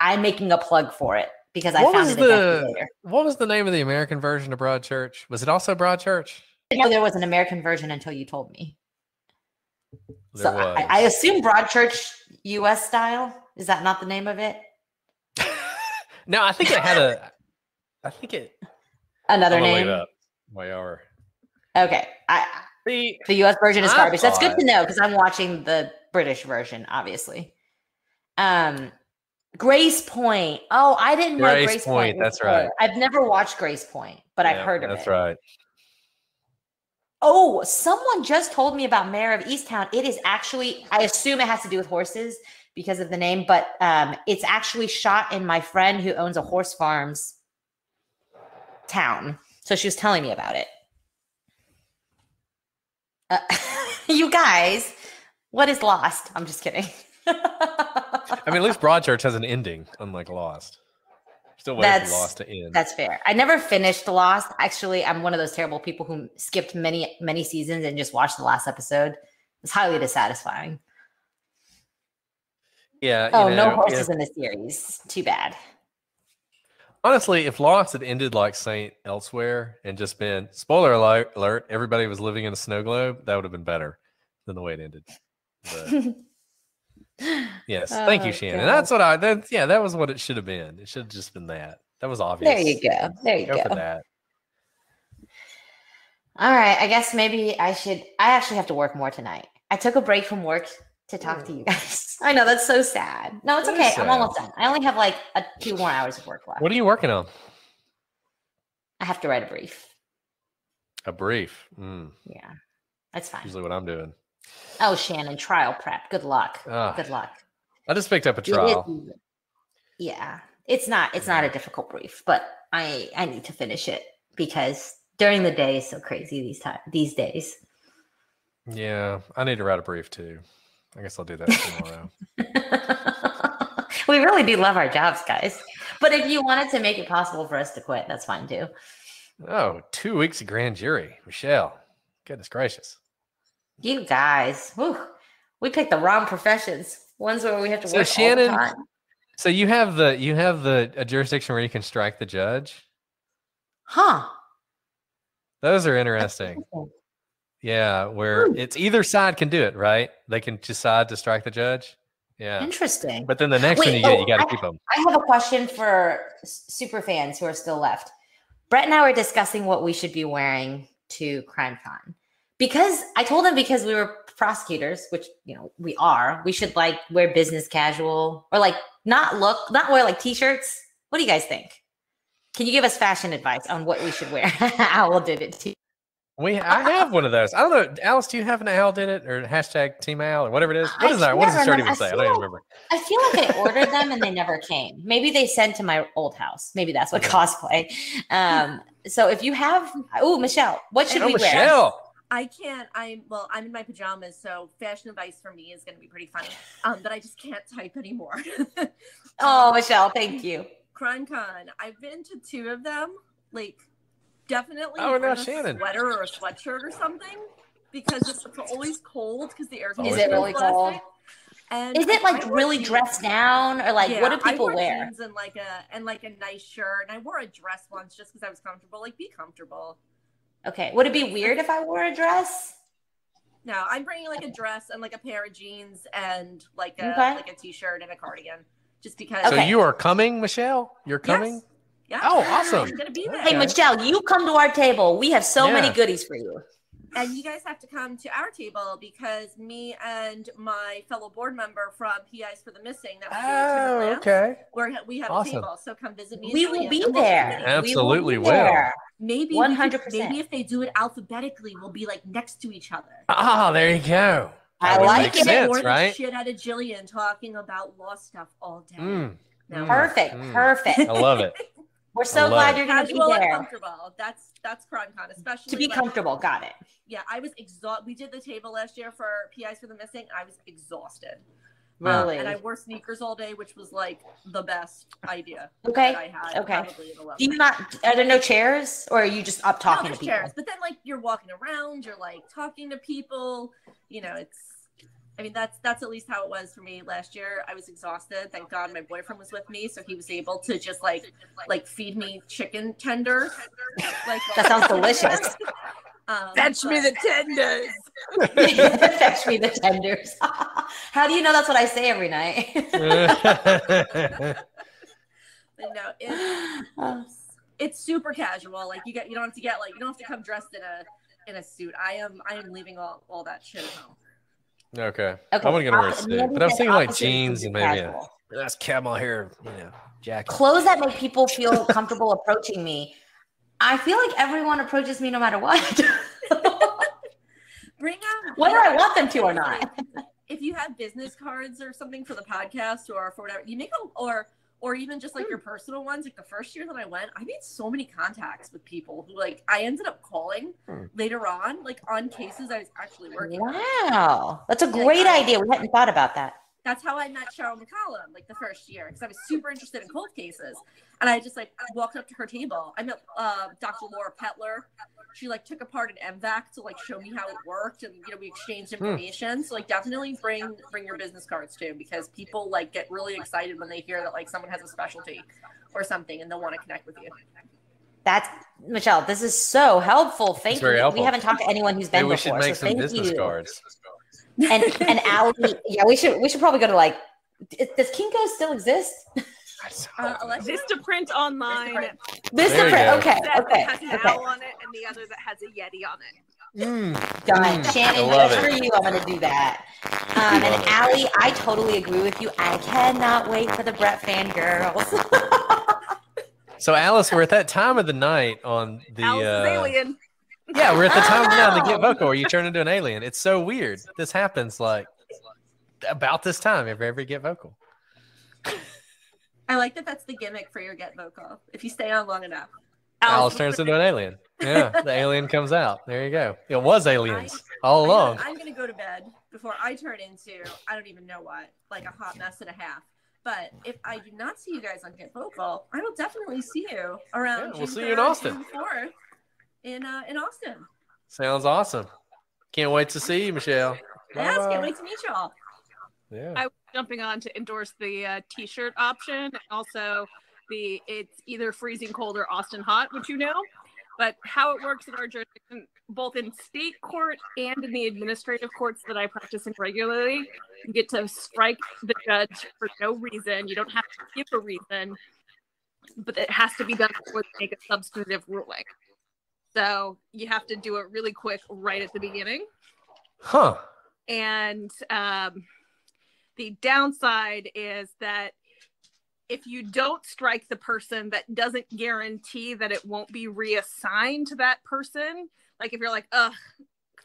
I'm making a plug for it because I found it a decade later. What was the name of the American version of Broadchurch? Was it also Broadchurch? I didn't know there was an American version until you told me. There was. I assume Broadchurch US style. Is that not the name of it? No, I think it had another I'm gonna name. Look it up. Way over. Okay. The US version is garbage. That's good to know because I'm watching the British version, obviously. Grace Point. Oh, I didn't know Grace Point. That's right. I've never watched Grace Point, but I've heard of it. That's right. Oh, someone just told me about Mayor of Easttown. It is actually, I assume it has to do with horses because of the name, but it's actually shot in my friend who owns a horse farm's town. So she was telling me about it. You guys, what is Lost? I'm just kidding. I mean, at least Broadchurch has an ending, unlike Lost. Still waiting for Lost to end. That's fair. I never finished Lost. Actually, I'm one of those terrible people who skipped many seasons and just watched the last episode. It's highly dissatisfying. Yeah. No horses in the series. Too bad. Honestly, if Lost had ended like Saint Elsewhere and just been, spoiler alert, everybody was living in a snow globe, that would have been better than the way it ended. But yes, thank you, Shannon. God. That was what it should have been. It should have just been that. That was obvious. There you go. There you go. For that. All right. I guess maybe I actually have to work more tonight. I took a break from work to talk to you guys. I know that's so sad. No, it's okay. I'm almost done. I only have like 2 more hours of work left. What are you working on? I have to write a brief. A brief. Yeah, that's fine. Usually what I'm doing. Oh, Shannon, trial prep. Good luck. Good luck. I just picked up a trial. Yeah, it's not a difficult brief, but I need to finish it because during the day is so crazy these days. Yeah, I need to write a brief too. I guess I'll do that tomorrow. We really do love our jobs, guys. But if you wanted to make it possible for us to quit, that's fine too. Oh, 2 weeks of grand jury. Michelle, goodness gracious. You guys, we picked the wrong professions. Ones where we have to work Shannon, all the time. So you have a jurisdiction where you can strike the judge? Huh. Those are interesting. Yeah, where it's either side can do it, right? They can decide to strike the judge. Yeah. Interesting. But then the next one you get, you got to keep them. I have a question for super fans who are still left. Brett and I were discussing what we should be wearing to CrimeCon. Because I told him because we were prosecutors, which, we are, we should like wear business casual or like not wear like t-shirts. What do you guys think? Can you give us fashion advice on what we should wear? Owl did it too. I have one of those. I don't know. Alice, do you have an Owl did it or hashtag Team Owl or whatever it is? What is that? What does the shirt even say? I don't even remember. I feel like I ordered them and they never came. Maybe they sent to my old house. Maybe that's what cosplay. So if you have, Michelle, what should we wear? Michelle. I can't. I'm in my pajamas, so fashion advice for me is going to be pretty funny. But I just can't type anymore. Oh, Michelle, thank you. CrimeCon. I've been to 2 of them. Like, definitely Oh, now bring a Shannon. sweater or a sweatshirt or something because it's always cold because the air Is conditioning it really cold? And Is it like I wore really jeans. dressed down, or like Yeah, what do people I wore wear? jeans and like a nice shirt, and I wore a dress once just because I was comfortable. Like, be comfortable. Okay, would it be weird if I wore a dress? No, I'm bringing like a dress and like a pair of jeans and like a Okay. like a t-shirt and a cardigan, just because. So Okay. you are coming, Michelle? You're coming? Yes. Yeah. Oh, awesome. I'm gonna be there. Hey, Michelle, you come to our table. We have so many Yeah. goodies for you. And you guys have to come to our table because me and my fellow board member from PIs for the Missing, that Oh, was okay. we have Awesome. a table. So come visit me. We and will Jillian, be and we'll there. meet. Absolutely We will. Be there. Maybe 100%. maybe if they do it alphabetically, we'll be like next to each other. Ah, there you go. I That would like make it. sense, Or the right? shit out of Jillian talking about law stuff all day. Mm. No. Perfect. Mm. Perfect. I love it. We're so love glad it. you're going to be Casual and there. comfortable. That's CrimeCon, especially To be like, comfortable. Got it. Yeah, I was exhausted. We did the table last year for PIs for the Missing. I was exhausted. Really? And I wore sneakers all day, which was like the best idea Okay. that I had. Okay. Probably in a Do you not? Are there no chairs, or are you just up talking to there's people? chairs, but then like you're walking around, you're like talking to people. You know, I mean, that's at least how it was for me last year. I was exhausted. Thank God my boyfriend was with me, so he was able to just like feed me chicken tenders. Like That sounds delicious. Fetch me the tenders. Fetch me the tenders. How do you know that's what I say every night? But no, it's super casual. Like you don't have to come dressed in a suit. I am leaving all that shit at home. Okay. Okay. I wasn't gonna wear a suit, but I was thinking like Opposite is jeans and maybe casual. a nice camel hair, jacket. Clothes that make people feel comfortable approaching me. I feel like everyone approaches me no matter what. Bring out Whether I want them to or not. If you have business cards or something for the podcast or for whatever, you make them or even just like your personal ones. Like the first year that I went, I made so many contacts with people who like I ended up calling later on, like on cases I was actually working on. Wow. That's a great idea. We hadn't thought about that. That's how I met Cheryl McCollum, like the first year, because I was super interested in cold cases. And I just like walked up to her table. I met Dr. Laura Petler. She like took apart an MVAC to like show me how it worked, and we exchanged information. So like definitely bring your business cards too, because people like get really excited when they hear that like someone has a specialty or something and they'll want to connect with you. That's Michelle. This is so helpful. Thank you. very helpful. We haven't talked to anyone who's been Maybe we before. should make so some thank business you. cards. And Allie, yeah, we should probably go to like. Does Kinko still exist? Vistaprint online. There you go. Okay. That Okay. has an Okay. owl on it, and the other that has a Yeti on it. Done. Shannon, I love just it. for you, I'm going to do that. And Allie, I totally agree with you. I cannot wait for the Brett fangirls. So Alice, we're at that time of the night on the Alice is alien. Yeah, we're at the time of the night on the Oh. Get Vocal where you turn into an alien. It's so weird. This happens like about this time every Get Vocal. I like that that's the gimmick for your Get Vocal. If you stay on long enough. Alice turns into an alien. Yeah, the alien comes out. There you go. It was aliens all along. I'm going to go to bed before I turn into, I don't even know what, like a hot mess and a half. But if I do not see you guys on Get Vocal, I will definitely see you around Yeah, we'll June see you in 3rd, Austin. June 4th in Austin. Sounds awesome. Can't wait to see you, Michelle. Yes, Bye-bye. can't wait to meet y'all. Yeah. I was jumping on to endorse the T-shirt option, and also it's either freezing cold or Austin hot, which you know. But how it works in our jurisdiction, both in state court and in the administrative courts that I practice in regularly, you get to strike the judge for no reason. You don't have to give a reason, but it has to be done before they make a substantive ruling. So you have to do it really quick right at the beginning. Huh. And the downside is that if you don't strike the person, that doesn't guarantee that it won't be reassigned to that person. Like if you're like, ugh,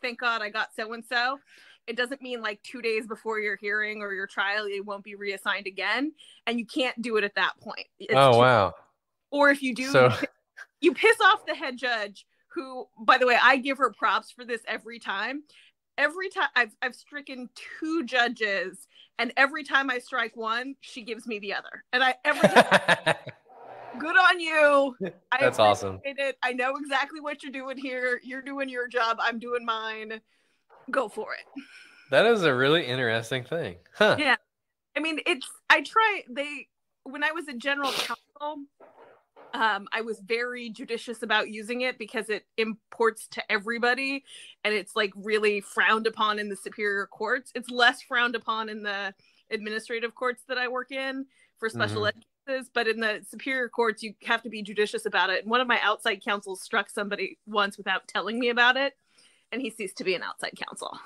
thank God I got so-and-so, it doesn't mean like 2 days before your hearing or your trial, it won't be reassigned again. And you can't do it at that point. It's Oh, wow. Or if you do, So you piss off the head judge who, by the way, I give her props for this every time. Every time I've stricken 2 judges, and every time I strike one, she gives me the other. And every time, good on you. That's awesome. It. I know exactly what you're doing here. You're doing your job. I'm doing mine. Go for it. That is a really interesting thing. Huh. Yeah. I mean, when I was a general counsel, I was very judicious about using it because it imports to everybody, and it's like really frowned upon in the superior courts. It's less frowned upon in the administrative courts that I work in for special ed cases, but in the superior courts, you have to be judicious about it. And one of my outside counsels struck somebody once without telling me about it, and he ceased to be an outside counsel.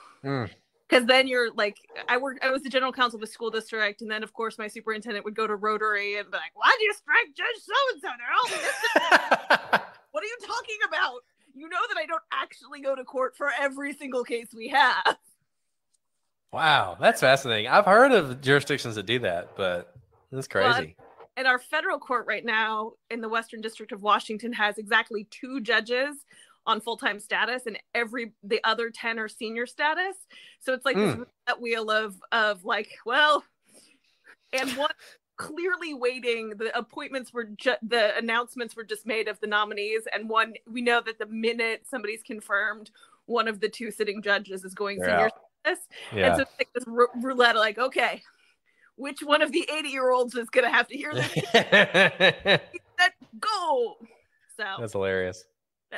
Because then you're like, I was the general counsel of a school district, and then of course my superintendent would go to Rotary and be like, "Why'd you strike Judge so-and-so? They're all What are you talking about? You know that I don't actually go to court for every single case we have." Wow, that's fascinating. I've heard of jurisdictions that do that, but that's crazy. And our federal court right now in the Western District of Washington has exactly 2 judges on full-time status, and the other 10 are senior status. So it's like this roulette wheel of like, well, and one clearly waiting. The appointments the announcements were just made of the nominees, and one, we know that the minute somebody's confirmed, one of the 2 sitting judges is going senior status. And so it's like this roulette, like, okay, which one of the 80-year-olds is going to have to hear this? Go. So that's hilarious.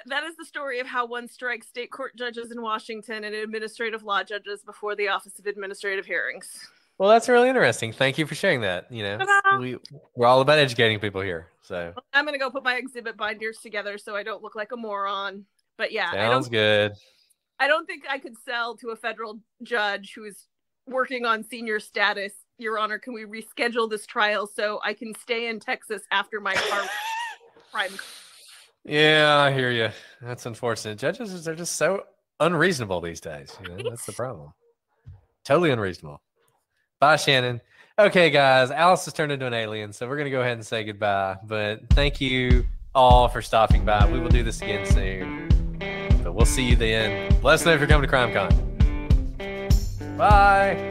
That is the story of how one strikes state court judges in Washington and administrative law judges before the Office of Administrative Hearings. Well, that's really interesting. Thank you for sharing that. You know, we're all about educating people here. So I'm going to go put my exhibit binders together so I don't look like a moron. But yeah, sounds good. I don't think I could sell to a federal judge who is working on senior status, Your Honor, can we reschedule this trial so I can stay in Texas after my prime? Yeah, I hear you. That's unfortunate. Judges, they're just so unreasonable these days. You know, that's the problem. Totally unreasonable. Bye, Shannon. Okay, guys, Alice has turned into an alien, so we're going to go ahead and say goodbye. But thank you all for stopping by. We will do this again soon. But we'll see you then. Let us know if you're coming to CrimeCon. Bye.